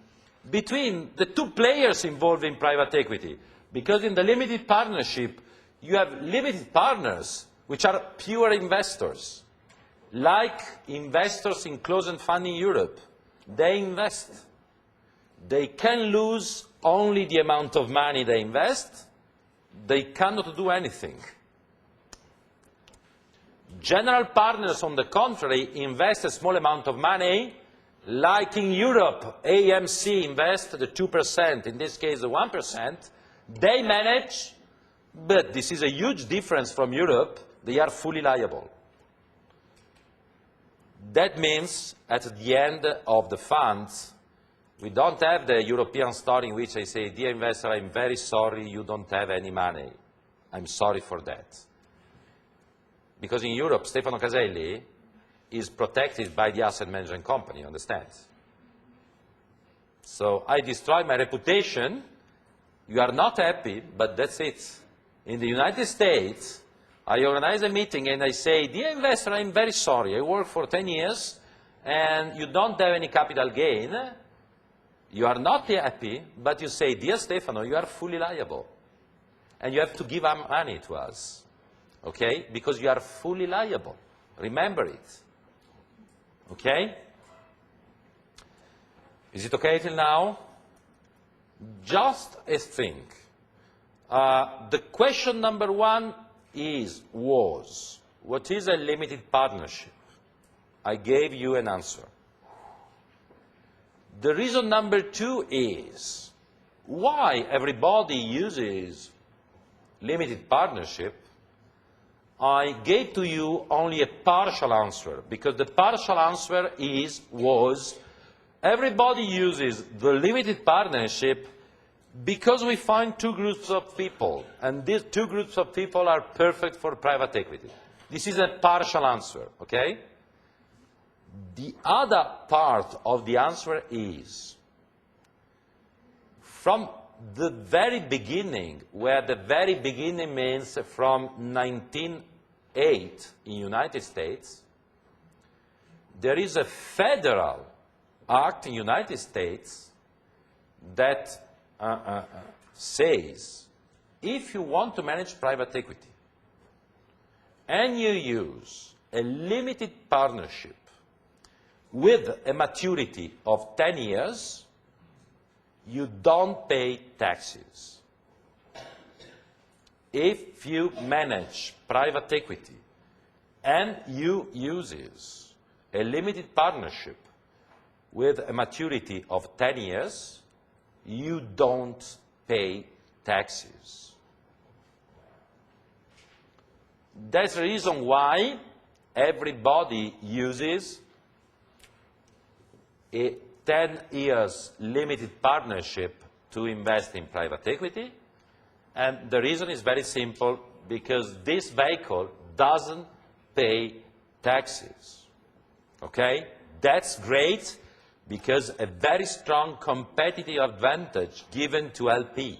between the two players involved in private equity. Because in the limited partnership, you have limited partners, which are pure investors. Like investors in closed-end fund in Europe, they invest. They can lose only the amount of money they invest. They cannot do anything. General partners, on the contrary, invest a small amount of money. Like in Europe, AMC invests the 2%, in this case the 1%. They manage, but this is a huge difference from Europe. They are fully liable. That means at the end of the funds, we don't have the European story in which I say, dear investor, I'm very sorry you don't have any money. I'm sorry for that. Because in Europe, Stefano Caselli is protected by the asset management company, understand? So I destroy my reputation. You are not happy, but that's it. In the United States, I organize a meeting and I say, dear investor, I'm very sorry. I worked for 10 years and you don't have any capital gain. You are not happy, but you say, dear Stefano, you are fully liable. And you have to give money to us, okay? Because you are fully liable. Remember it, okay? Is it okay till now? Just a thing. The question number one was, what is a limited partnership? I gave you an answer. The reason number two is, why everybody uses limited partnership? I gave to you only a partial answer, because the partial answer was, everybody uses the limited partnership because we find two groups of people, and these two groups of people are perfect for private equity. This is a partial answer, okay? The other part of the answer is, from the very beginning, where the very beginning means from 1908 in the United States, there is a federal act in the United States that says, if you want to manage private equity and you use a limited partnership with a maturity of 10 years, you don't pay taxes. if you manage private equity and you use a limited partnership with a maturity of 10 years, you don't pay taxes. That's the reason why everybody uses a 10 years limited partnership to invest in private equity. And the reason is very simple, because this vehicle doesn't pay taxes. Okay? That's great, because a very strong competitive advantage given to LP.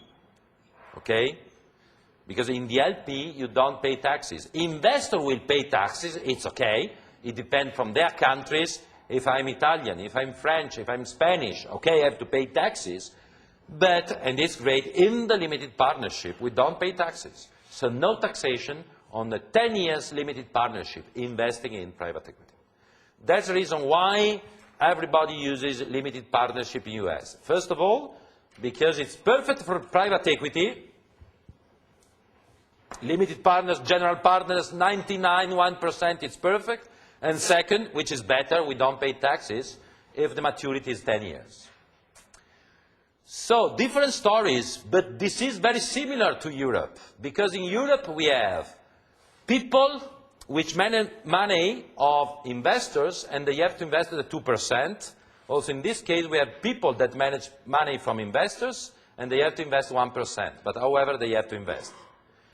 Okay? Because in the LP, you don't pay taxes. Investor will pay taxes, it's okay. It depends from their countries. If I'm Italian, if I'm French, if I'm Spanish, okay, I have to pay taxes. But, and it's great, in the limited partnership, we don't pay taxes. So no taxation on the 10 years limited partnership investing in private equity. That's the reason why everybody uses limited partnership in the US. First of all, because it's perfect for private equity. Limited partners, general partners, 99.1%, it's perfect. And second, which is better, we don't pay taxes if the maturity is 10 years. So, different stories, but this is very similar to Europe, because in Europe we have people which manage money of investors, and they have to invest at 2%. Also, in this case, we have people that manage money from investors, and they have to invest 1%, but however, they have to invest.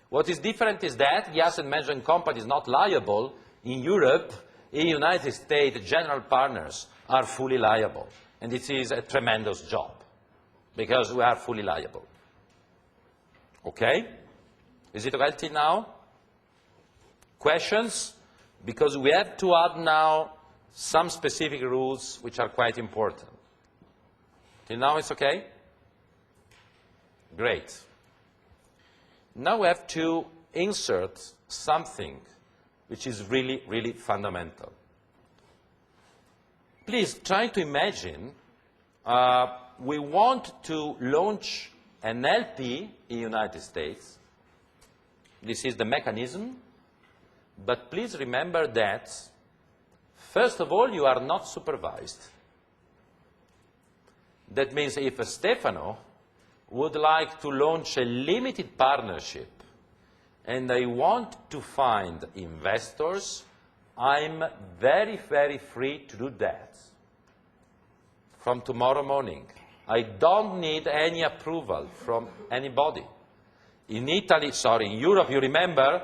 What is different is that the asset management company is not liable. In Europe, in the United States, general partners are fully liable, and it is a tremendous job, because we are fully liable. Okay? Is it okay till now? Questions? Because we have to add now some specific rules which are quite important. Till now it's okay? Great. Now we have to insert something which is really, really fundamental. Please try to imagine we want to launch an LP in the United States. This is the mechanism. But please remember that, first of all, you are not supervised. That means if Stefano would like to launch a limited partnership and I want to find investors, I'm very, very free to do that from tomorrow morning. I don't need any approval from anybody. In Italy, sorry, in Europe, you remember,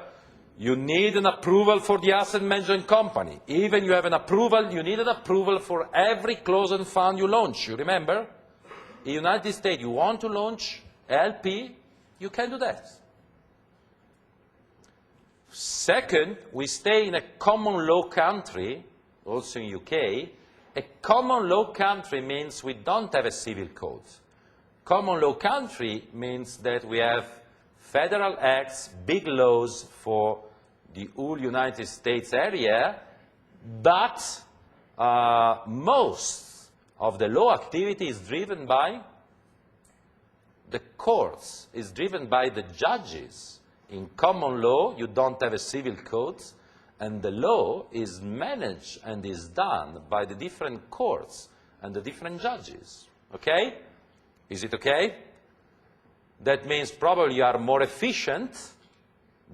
you need an approval for the asset management company. Even you have an approval, you need an approval for every closed-end fund you launch, you remember? In the United States, you want to launch LP, you can do that. Second, we stay in a common law country, also in UK. A common law country means we don't have a civil code. Common law country means that we have federal acts, big laws for the whole United States area, but most of the law activity is driven by the courts, is driven by the judges. In common law, you don't have a civil code, and the law is managed and is done by the different courts and the different judges. Okay? Is it okay? That means probably you are more efficient,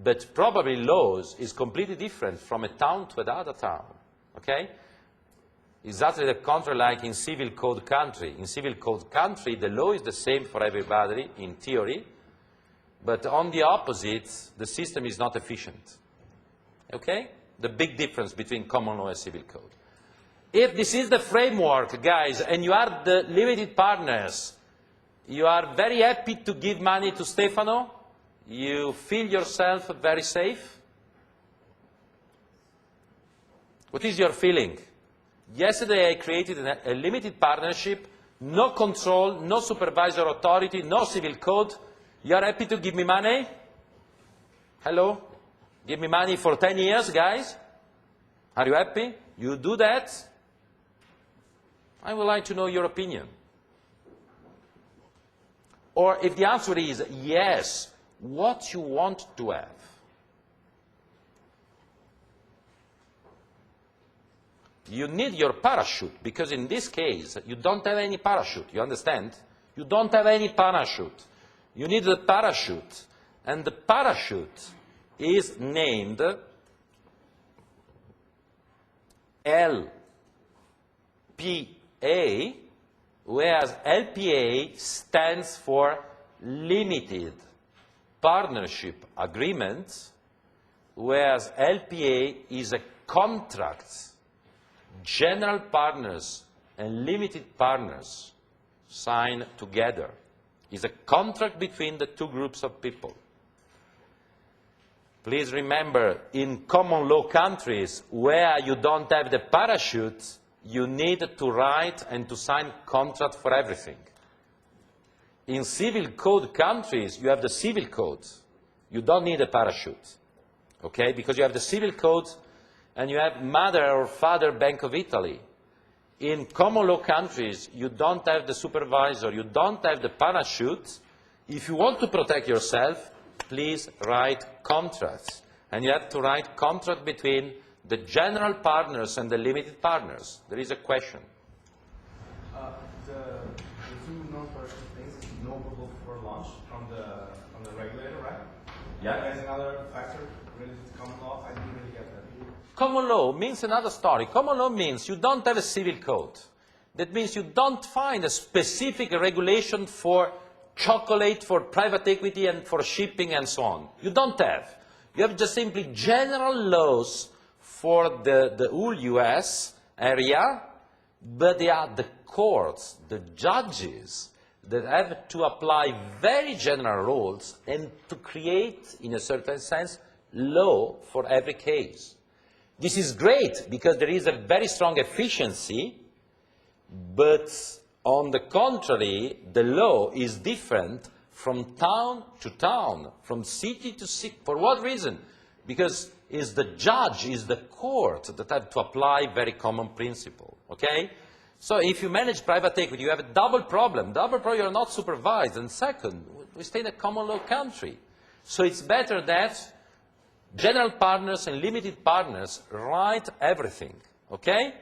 but probably laws is completely different from a town to another town. Okay? Exactly the contrary like in civil code country. In civil code country, the law is the same for everybody in theory, but on the opposite, the system is not efficient. Okay? The big difference between common law and civil code. If this is the framework, guys, and you are the limited partners, you are very happy to give money to Stefano, you feel yourself very safe. What is your feeling? Yesterday I created a limited partnership, no control, no supervisor authority, no civil code. You are happy to give me money? Hello? Give me money for 10 years, guys? Are you happy? You do that? I would like to know your opinion. Or if the answer is yes, what you want to have. You need your parachute, because in this case, you don't have any parachute, you understand? You don't have any parachute. You need the parachute, and the parachute is named LPA, whereas LPA stands for Limited Partnership Agreement, whereas LPA is a contract. General partners and limited partners sign together. It's a contract between the two groups of people. Please remember, in common law countries where you don't have the parachute, you need to write and to sign contract for everything. In civil code countries, you have the civil code. You don't need a parachute, okay? Because you have the civil code and you have Mother or Father Bank of Italy. In common law countries, you don't have the supervisor, you don't have the parachute. If you want to protect yourself, please write contracts. And you have to write contract between the general partners and the limited partners. There is a question. The two non-partial things is notable for launch from the regulator, right? Yeah. There's another factor related to common law. I didn't really get that. Common law means another story. Common law means you don't have a civil code. That means you don't find a specific regulation for chocolate, for private equity, and for shipping, and so on. You don't have. You have just simply general laws for the whole US area, but they are the courts, the judges, that have to apply very general rules and to create, in a certain sense, law for every case. This is great because there is a very strong efficiency, but on the contrary, the law is different from town to town, from city to city. For what reason? Because it's the judge, it's the court that have to apply very common principle, okay? So if you manage private equity, you have a double problem. Double problem, you're not supervised. And second, we stay in a common law country. So it's better that general partners and limited partners write everything, okay?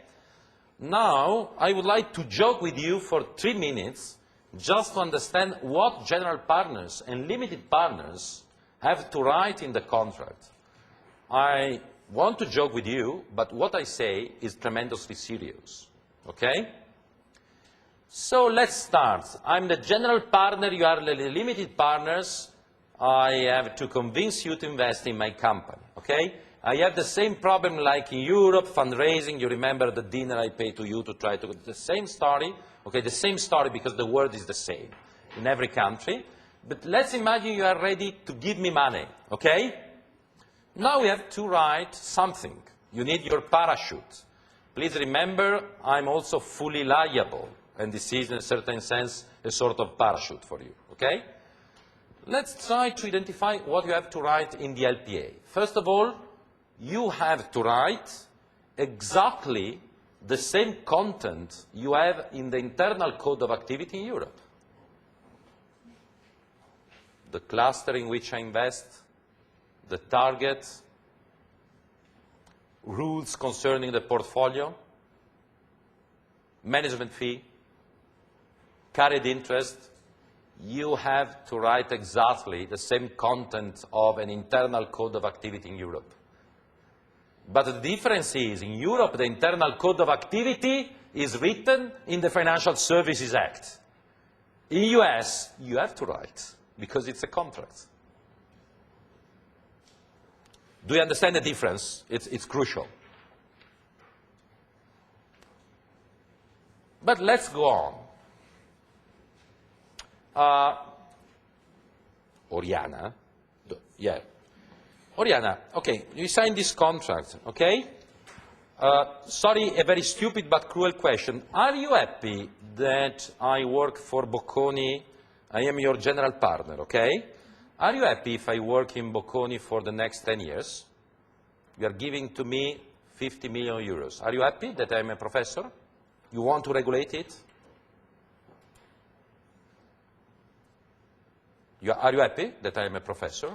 Now, I would like to joke with you for 3 minutes just to understand what general partners and limited partners have to write in the contract. I want to joke with you, but what I say is tremendously serious, okay? So let's start. I'm the general partner, you are the limited partners. I have to convince you to invest in my company, okay? I have the same problem like in Europe, fundraising. You remember the dinner I paid to you to try to, the same story, okay? The same story because the word is the same in every country. But let's imagine you are ready to give me money, okay? Now we have to write something. You need your parachute. Please remember, I'm also fully liable, and this is in a certain sense a sort of parachute for you, okay? Let's try to identify what you have to write in the LPA. First of all, you have to write exactly the same content you have in the internal code of activity in Europe. The cluster in which I invest, the target, rules concerning the portfolio, management fee, carried interest. You have to write exactly the same content of an internal code of activity in Europe. But the difference is, in Europe, the internal code of activity is written in the Financial Services Act. In the US, you have to write, because it's a contract. Do you understand the difference? It's crucial. But let's go on. Oriana, yeah. Oriana, okay, you signed this contract, okay? Sorry, a very stupid but cruel question. Are you happy that I work for Bocconi? I am your general partner, okay? Are you happy if I work in Bocconi for the next 10 years? You are giving to me 50 million euros. Are you happy that I'm a professor? You want to regulate it? Are you happy that I am a professor?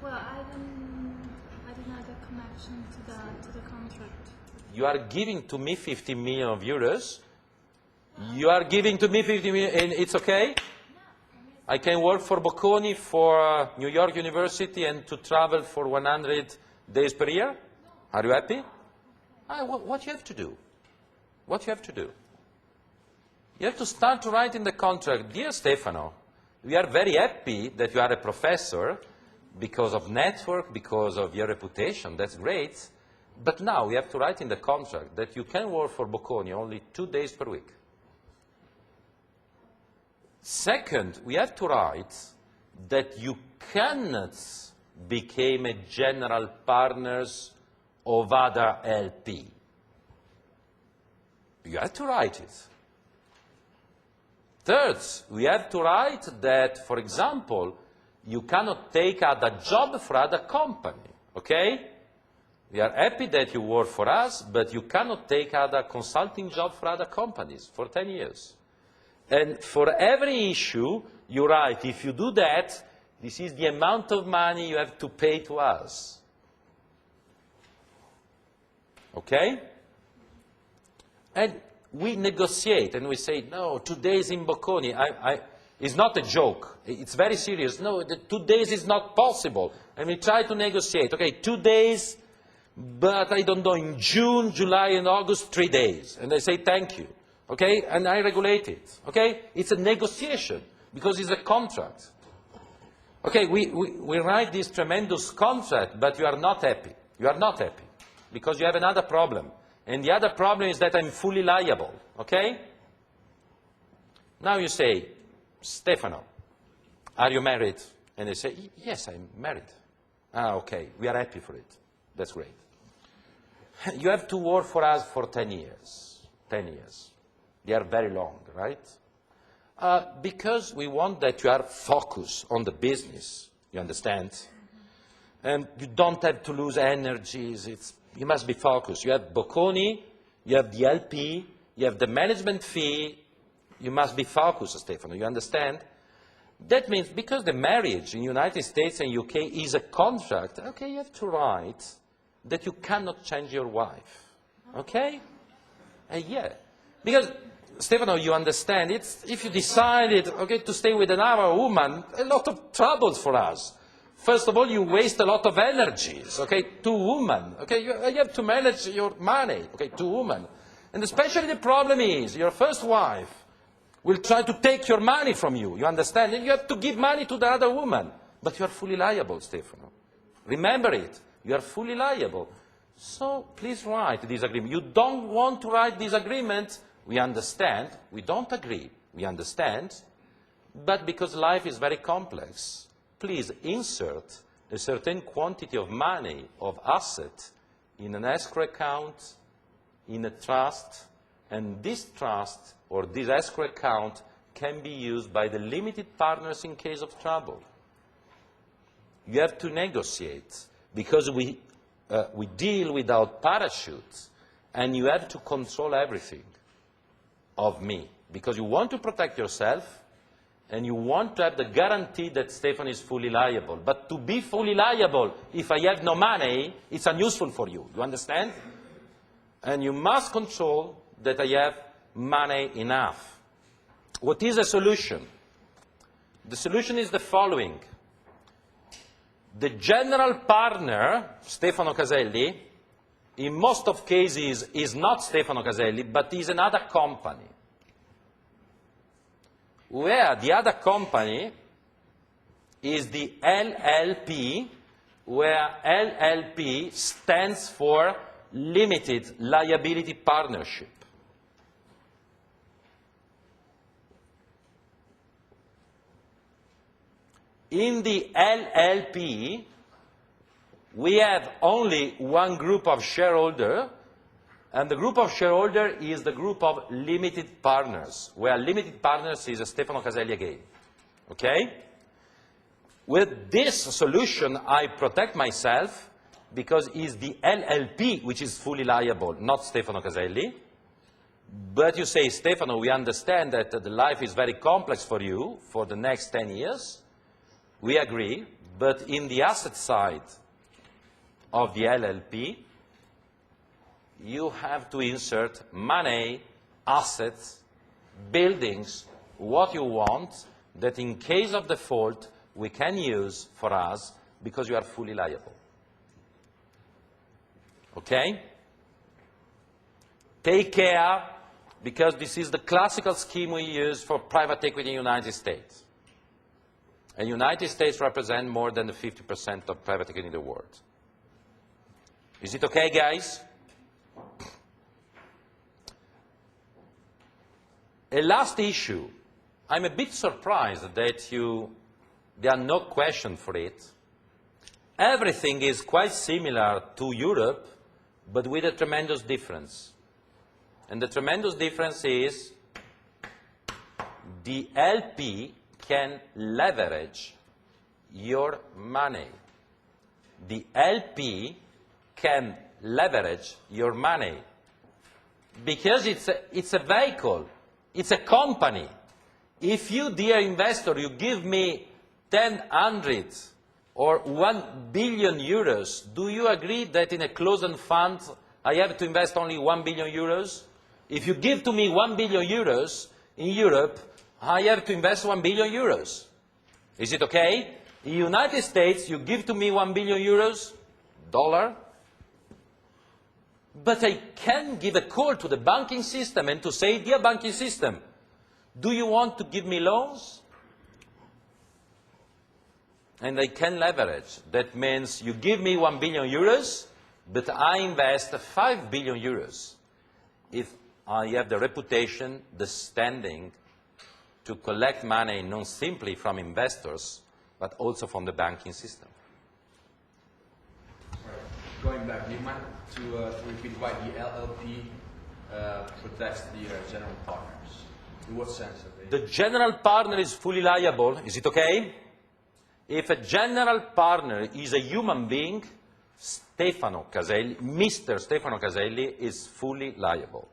Well, I don't know the connection to the contract. You are giving to me 50 million of euros. You are giving to me 50 million, and it's okay? I can work for Bocconi, for New York University, and to travel for 100 days per year? Are you happy? What you have to do? What you have to do? You have to start writing the contract. Dear Stefano, we are very happy that you are a professor because of network, because of your reputation. That's great. But now we have to write in the contract that you can work for Bocconi only 2 days per week. Second, we have to write that you cannot become a general partners of other LP. You have to write it. Third, we have to write that, for example, you cannot take other job for other company, okay? We are happy that you work for us, but you cannot take other consulting job for other companies for 10 years. And for every issue, you write, if you do that, this is the amount of money you have to pay to us. Okay? And we negotiate and we say, no, 2 days in Bocconi, it's not a joke. It's very serious. No, the 2 days is not possible. And we try to negotiate. Okay, 2 days, but I don't know, in June, July, and August, 3 days. And they say, thank you. Okay, and I regulate it. Okay, it's a negotiation because it's a contract. Okay, we write this tremendous contract, but you are not happy. You are not happy because you have another problem. And the other problem is that I'm fully liable, okay? Now you say, Stefano, are you married? And they say, yes, I'm married. Ah, okay, we are happy for it. That's great. You have to work for us for 10 years. 10 years. They are very long, right? Because we want that you are focused on the business, you understand? And you don't have to lose energies. You must be focused. You have Bocconi, you have the LP, you have the management fee. You must be focused, Stefano, you understand? That means because the marriage in the United States and UK is a contract, okay, you have to write that you cannot change your wife, okay? Yeah, because, Stefano, you understand, if you decided, okay, to stay with another woman, a lot of troubles for us. First of all, you waste a lot of energies, okay, 2 women, okay, you have to manage your money, okay, 2 women. And especially the problem is, your first wife will try to take your money from you, you understand? And you have to give money to the other woman. But you are fully liable, Stefano. Remember it, you are fully liable. So please write this agreement. You don't want to write this agreement, we understand, we don't agree, we understand, but because life is very complex, please insert a certain quantity of money, of asset, in an escrow account, in a trust, and this trust or this escrow account can be used by the limited partners in case of trouble. You have to negotiate because we deal without parachutes, and you have to control everything of me because you want to protect yourself and you want to have the guarantee that Stefano is fully liable. But to be fully liable, if I have no money, it's unuseful for you. You understand? And you must control that I have money enough. What is the solution? The solution is the following. The general partner, Stefano Caselli, in most of cases is not Stefano Caselli, but is another company. Where the other company is the LLP, where LLP stands for Limited Liability Partnership. In the LLP, we have only one group of shareholders, and the group of shareholders is the group of limited partners, where limited partners is Stefano Caselli again. Okay? With this solution, I protect myself because it's the LLP which is fully liable, not Stefano Caselli. But you say, Stefano, we understand that the life is very complex for you for the next 10 years. We agree, but in the asset side of the LLP, you have to insert money, assets, buildings, what you want, that in case of default, we can use for us because you are fully liable. Okay? Take care, because this is the classical scheme we use for private equity in the United States. And the United States represents more than 50% of private equity in the world. Is it okay, guys? A last issue. I'm a bit surprised that there are no questions for it. Everything is quite similar to Europe, but with a tremendous difference. And the tremendous difference is the LP can leverage your money. The LP can leverage your money because it's a vehicle, it's a company. If you, dear investor, you give me 100 or 1 billion euros, do you agree that in a closed fund I have to invest only 1 billion euros? If you give to me 1 billion euros in Europe, I have to invest 1 billion euros. Is it okay? In the United States, you give to me 1 billion euros, dollar, but I can give a call to the banking system and to say, dear banking system, do you want to give me loans? And I can leverage. That means you give me 1 billion euros, but I invest 5 billion euros. If I have the reputation, the standing to collect money not simply from investors, but also from the banking system. Going back, do you mind to repeat why the LLP protects the general partners? In what sense? The general partner is fully liable. Is it okay? If a general partner is a human being, Stefano Caselli, Mr. Stefano Caselli is fully liable.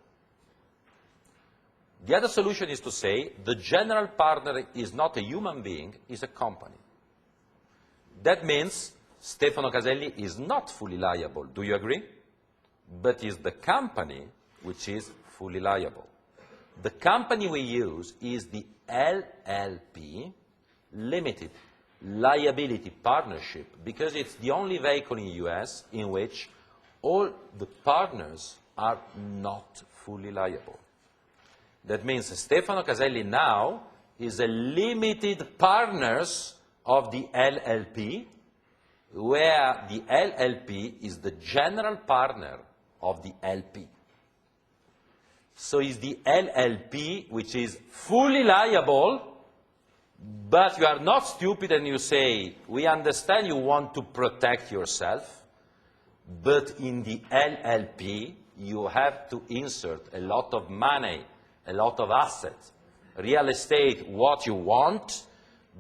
The other solution is to say the general partner is not a human being, is a company. That means Stefano Caselli is not fully liable. Do you agree? But it's the company which is fully liable. The company we use is the LLP, Limited Liability Partnership, because it's the only vehicle in the US in which all the partners are not fully liable. That means Stefano Caselli now is a limited partners of the LLP, where the LLP is the general partner of the LP. So it's the LLP which is fully liable, but you are not stupid and you say, we understand you want to protect yourself, but in the LLP you have to insert a lot of money, a lot of assets, real estate, what you want,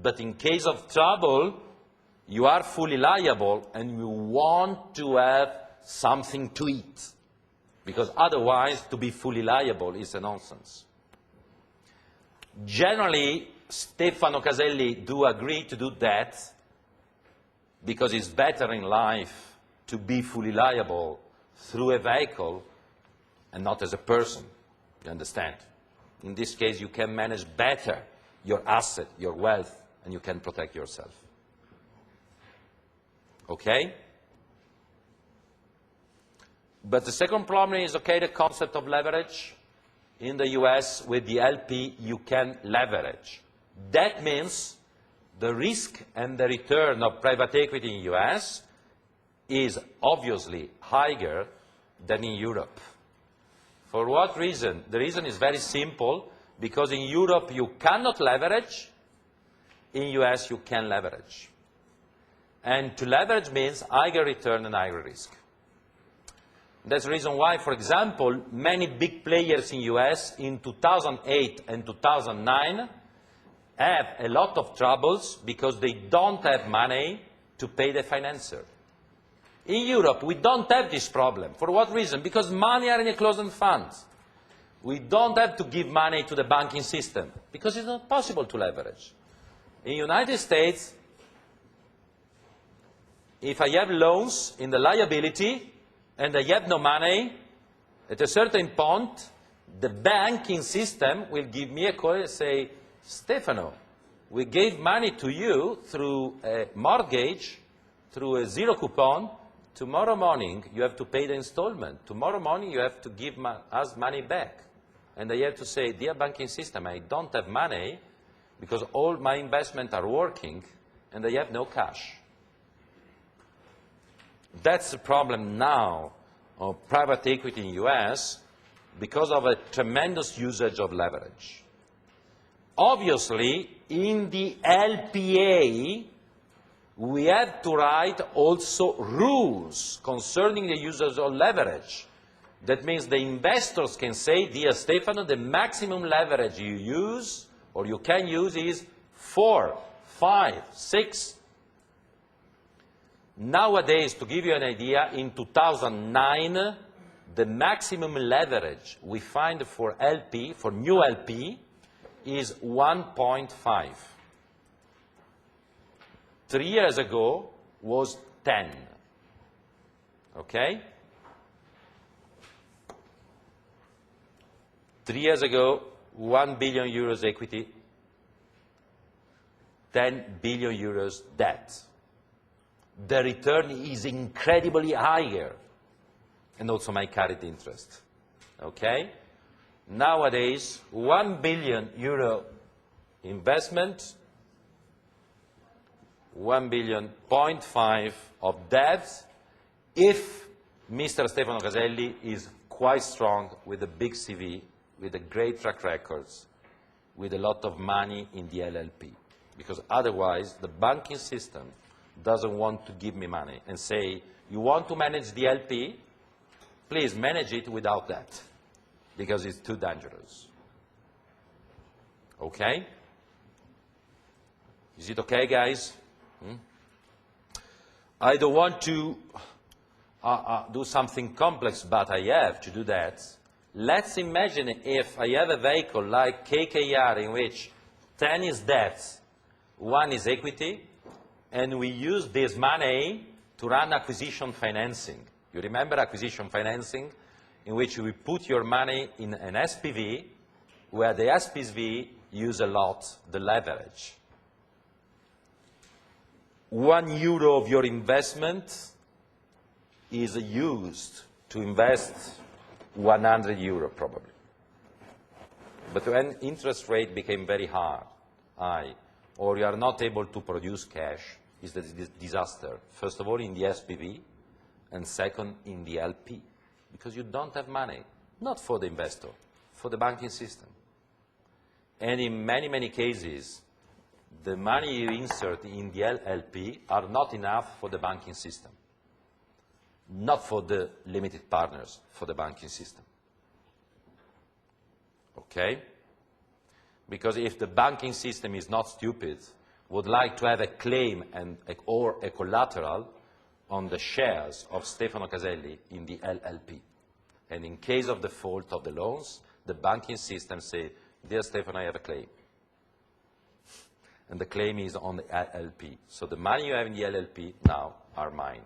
but in case of trouble, you are fully liable and you want to have something to eat. Because otherwise, to be fully liable is a nonsense. Generally, Stefano Caselli do agree to do that because it's better in life to be fully liable through a vehicle and not as a person. You understand? In this case, you can manage better your asset, your wealth, and you can protect yourself. Okay? But the second problem is, okay, the concept of leverage. In the US, with the LP, you can leverage. That means the risk and the return of private equity in the US is obviously higher than in Europe. For what reason? The reason is very simple, because in Europe you cannot leverage, in the US you can leverage. And to leverage means higher return and higher risk. That's the reason why, for example, many big players in the US in 2008 and 2009 have a lot of troubles because they don't have money to pay the financer. In Europe, we don't have this problem. For what reason? Because money are in a closed fund. We don't have to give money to the banking system because it's not possible to leverage. In the United States, if I have loans in the liability and I have no money, at a certain point, the banking system will give me a call and say, Stefano, we gave money to you through a mortgage, through a zero coupon. Tomorrow morning, you have to pay the installment. Tomorrow morning, you have to give us money back. And I have to say, dear banking system, I don't have money because all my investments are working and I have no cash. That's the problem now of private equity in the US because of a tremendous usage of leverage. Obviously, in the LPA, we have to write also rules concerning the usage of leverage. That means the investors can say, dear Stefano, the maximum leverage you use or you can use is 4, 5, 6. Nowadays, to give you an idea, in 2009, the maximum leverage we find for LP, for new LP, is 1.5. 3 years ago was 10. Okay? 3 years ago, 1 billion euros equity, 10 billion euros debt. The return is incredibly higher, and also my carried interest. Okay? Nowadays, 1 billion euro investment, 1 billion, 0.5 of debt, if Mr. Stefano Caselli is quite strong with a big CV, with a great track records, with a lot of money in the LLP. Because otherwise, the banking system doesn't want to give me money and say, you want to manage the LP? Please manage it without that, because it's too dangerous. Okay? Is it okay, guys? I don't want to do something complex, but I have to do that. Let's imagine if I have a vehicle like KKR in which 10 is debt, 1 is equity, and we use this money to run acquisition financing. You remember acquisition financing, in which we put your money in an SPV, where the SPV use a lot the leverage. €1 of your investment is used to invest €100 probably. But when interest rate became very high, or you are not able to produce cash, it's a disaster. First of all, in the SPV, and second, in the LP, because you don't have money, not for the investor, for the banking system. And in many, many cases, the money you insert in the LP are not enough for the banking system, not for the limited partners, for the banking system. Okay? Because if the banking system is not stupid, would like to have a claim or a collateral on the shares of Stefano Caselli in the LLP. And in case of default of the loans, the banking system say, dear Stefano, I have a claim. And the claim is on the LLP. So the money you have in the LLP now are mine.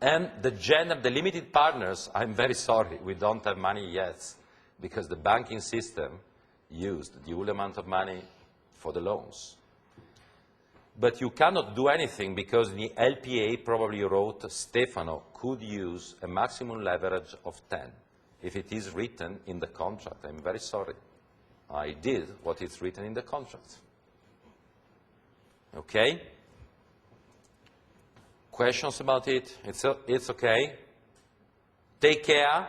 And the limited partners, I'm very sorry, we don't have money yet, because the banking system used the whole amount of money for the loans. But you cannot do anything because the LPA probably wrote Stefano could use a maximum leverage of 10. If it is written in the contract, I'm very sorry. I did what is written in the contract. Okay? Questions about it? It's okay? Take care,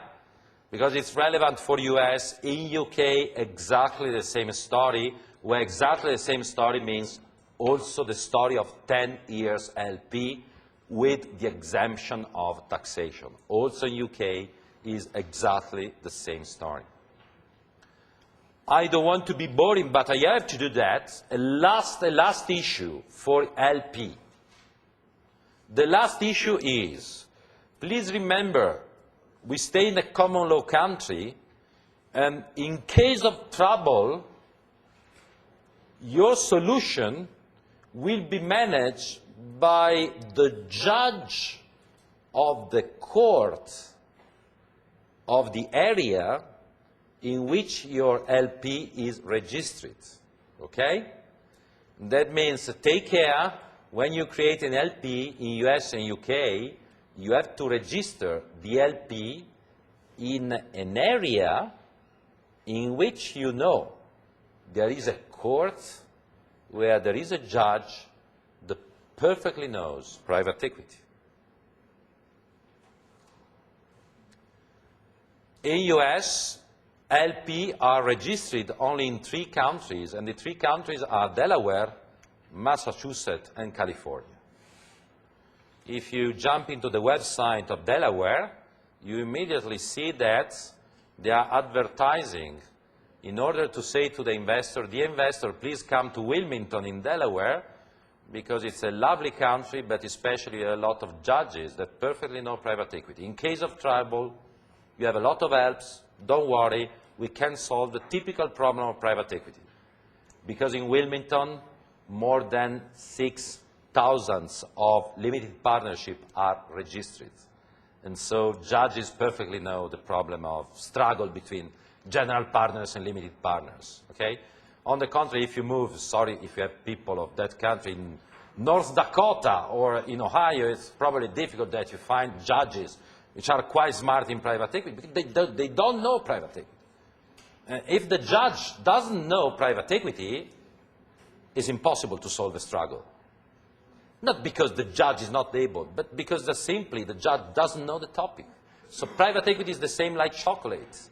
because it's relevant for US. In UK, exactly the same story, where exactly the same story means also the story of 10 years LP with the exemption of taxation. Also in UK is exactly the same story. I don't want to be boring, but I have to do that. A last issue for LP. The last issue is, please remember, we stay in a common law country, And in case of trouble, your solution will be managed by the judge of the court of the area in which your LP is registered. Okay? That means take care when you create an LP in US and UK, you have to register the LP in an area in which you know there is a court where there is a judge that perfectly knows private equity. In US, LP are registered only in 3 countries, and the 3 countries are Delaware, Massachusetts, and California. If you jump into the website of Delaware, you immediately see that they are advertising in order to say to the investor, "Dear investor, please come to Wilmington in Delaware, because it's a lovely country, but especially a lot of judges that perfectly know private equity. In case of trouble, you have a lot of helps, don't worry, we can solve the typical problem of private equity." Because in Wilmington, more than 6,000 of limited partnerships are registered. And so judges perfectly know the problem of struggle between general partners and limited partners. Okay? On the contrary, if you move, sorry if you have people of that country in North Dakota or in Ohio, it's probably difficult that you find judges which are quite smart in private equity, because they don't know private equity. If the judge doesn't know private equity, it's impossible to solve a struggle. Not because the judge is not able, but because simply the judge doesn't know the topic. So private equity is the same like chocolate.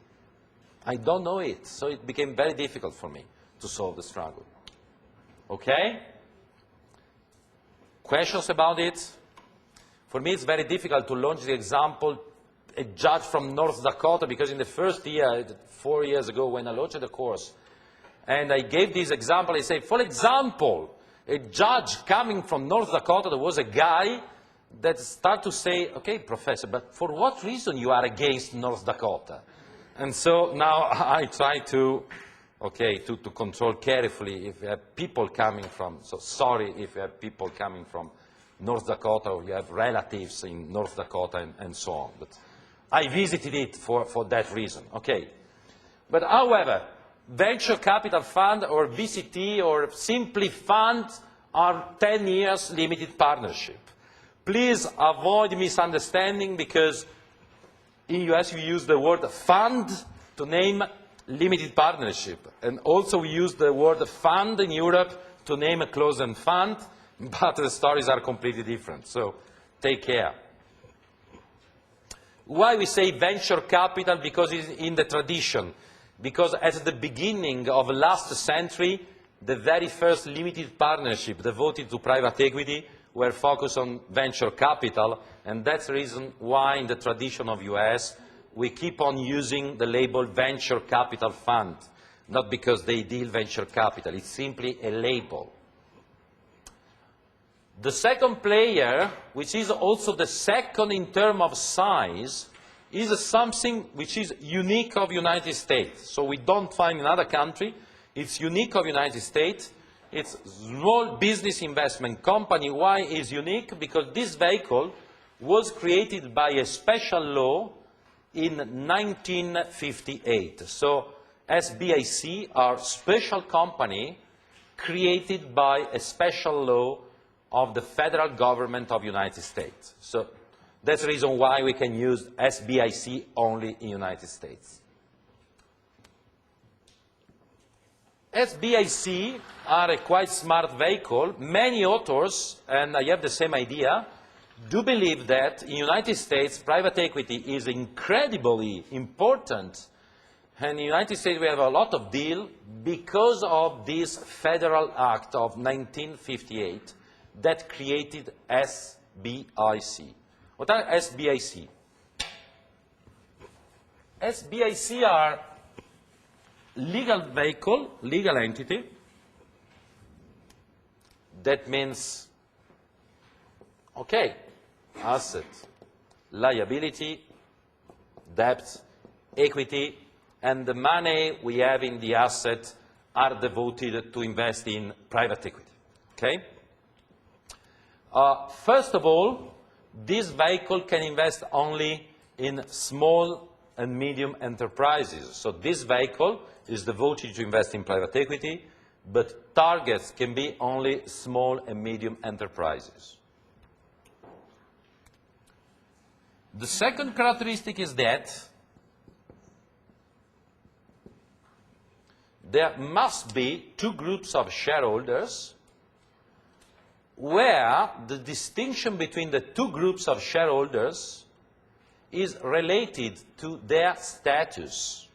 I don't know it, so it became very difficult for me to solve the struggle. Okay? Questions about it? For me, it's very difficult to launch the example, a judge from North Dakota, because in the first year, 4 years ago, when I launched the course, and I gave this example, I said, for example, a judge coming from North Dakota, there was a guy that started to say, "Okay, professor, but for what reason you are against North Dakota?" And so now I try to, to control carefully if you have people coming from, so sorry if you have people coming from North Dakota or you have relatives in North Dakota and so on. But I visited it for that reason, okay. But however, venture capital fund or VCT or simply fund are 10 years limited partnership. Please avoid misunderstanding, because in US we use the word fund to name limited partnership. And also we use the word fund in Europe to name a closed-end fund, but the stories are completely different. So take care. Why we say venture capital? Because it's in the tradition. Because at the beginning of last century, the very first limited partnership devoted to private equity were focused on venture capital, and that's the reason why in the tradition of US we keep on using the label venture capital fund, not because they deal venture capital, it's simply a label. The second player, which is also the second in terms of size, is something which is unique of United States. So we don't find in other country. It's unique of United States. It's small business investment company. Why is unique? Because this vehicle was created by a special law in 1958. So SBIC are special company created by a special law of the federal government of United States. So that's the reason why we can use SBIC only in United States. SBIC are a quite smart vehicle. Many authors, and I have the same idea, do believe that in the United States private equity is incredibly important. And in the United States we have a lot of deals because of this Federal Act of 1958 that created SBIC. What are SBIC? SBIC are legal vehicle, legal entity. That means, okay, asset, liability, debt, equity, and the money we have in the asset are devoted to invest in private equity. Okay? First of all, this vehicle can invest only in small and medium enterprises. So this vehicle is devoted to invest in private equity, but targets can be only small and medium enterprises. The second characteristic is that there must be two groups of shareholders where the distinction between the two groups of shareholders is related to their status.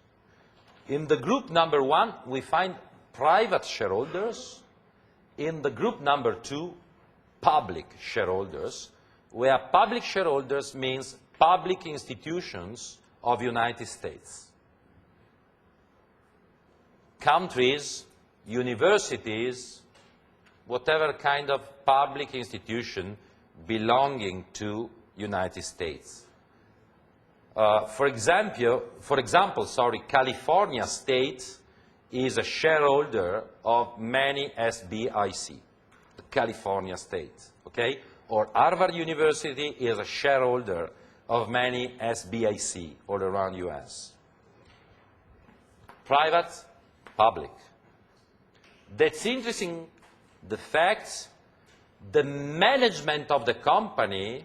In the group number 1, we find private shareholders. In the group number 2, public shareholders, where public shareholders means public institutions of the United States. Countries, universities, whatever kind of public institution belonging to United States. For example, California State is a shareholder of many SBIC, the California State, okay? Or Harvard University is a shareholder of many SBIC all around the US. Private, public. That's interesting, the fact the management of the company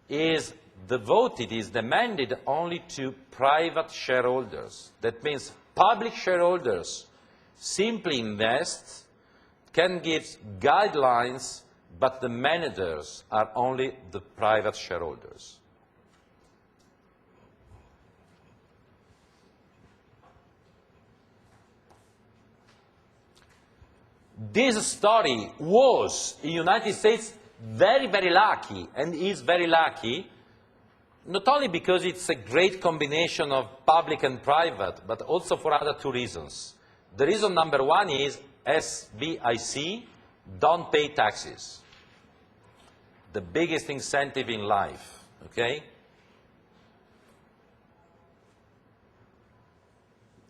is devoted, is demanded only to private shareholders. That means public shareholders simply invest, can give guidelines, but the managers are only the private shareholders. This story was, in the United States, very, very lucky, and is very lucky, not only because it's a great combination of public and private, but also for other two reasons. The reason number 1 is SBIC don't pay taxes. The biggest incentive in life, okay?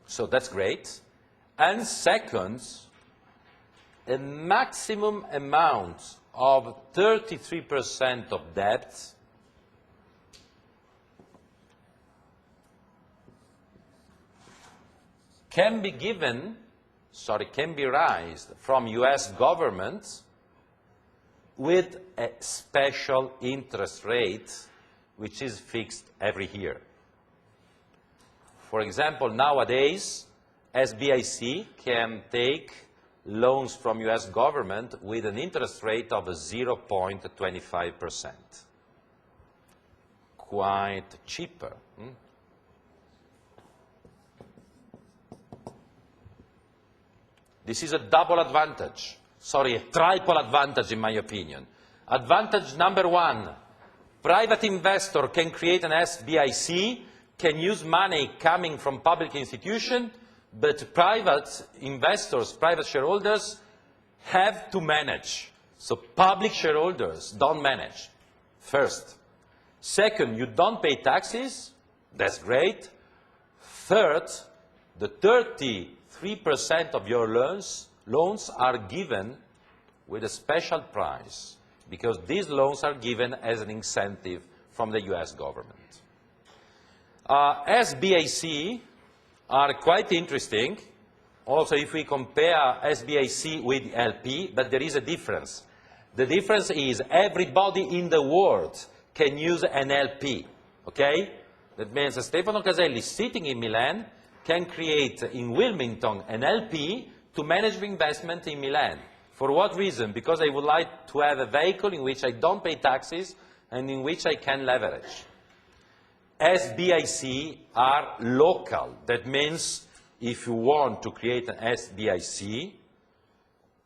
So that's great. And second, a maximum amount of 33% of debt can be raised from US government with a special interest rate which is fixed every year. For example, nowadays, SBIC can take loans from US government with an interest rate of 0.25%. Quite cheaper. This is a double advantage. Sorry, a triple advantage in my opinion. Advantage number 1, private investor can create an SBIC, can use money coming from public institution, but private investors, private shareholders have to manage. So public shareholders don't manage, first. Second, you don't pay taxes, that's great. Third, the 33% of your loans are given with a special price, because these loans are given as an incentive from the US government. SBIC are quite interesting, also if we compare SBIC with LP, but there is a difference. The difference is everybody in the world can use an LP, okay? That means Stefano Caselli, sitting in Milan, can create in Wilmington an LP to manage the investment in Milan. For what reason? Because I would like to have a vehicle in which I don't pay taxes and in which I can leverage. SBIC are local. That means if you want to create an SBIC,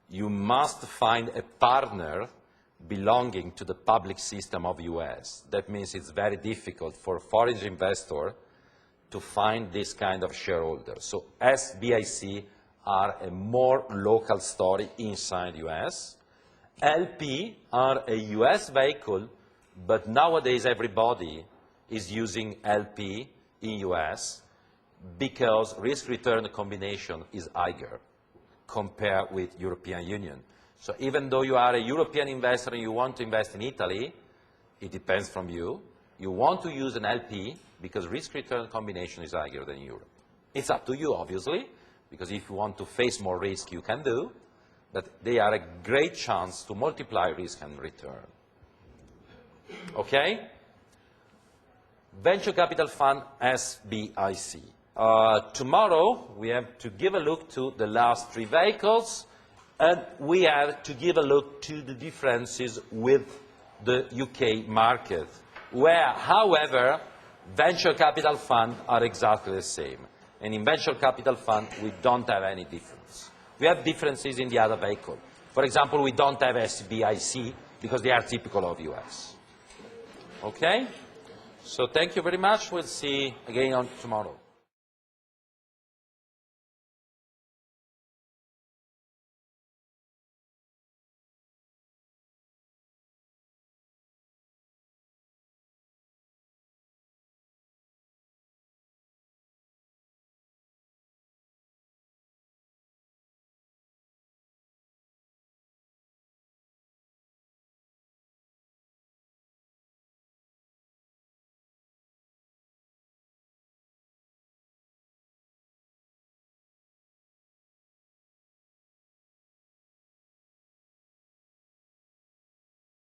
you must find a partner belonging to the public system of the US. That means it's very difficult for a foreign investor to find this kind of shareholder. So SBIC are a more local story inside the US. LP are a US vehicle, but nowadays everybody is using LP in US. because risk-return combination is higher compared with European Union. So even though you are a European investor and you want to invest in Italy, it depends from you. You want to use an LP because risk-return combination is higher than Europe. It's up to you, obviously, because if you want to face more risk, you can do, but they are a great chance to multiply risk and return. Okay? Venture Capital Fund, SBIC. Tomorrow, we have to give a look to the last 3 vehicles, and we have to give a look to the differences with the UK market, where, however, venture capital funds are exactly the same. And in venture capital fund, we don't have any difference. We have differences in the other vehicle. For example, we don't have SBIC because they are typical of US. Okay? So thank you very much. We'll see again on tomorrow.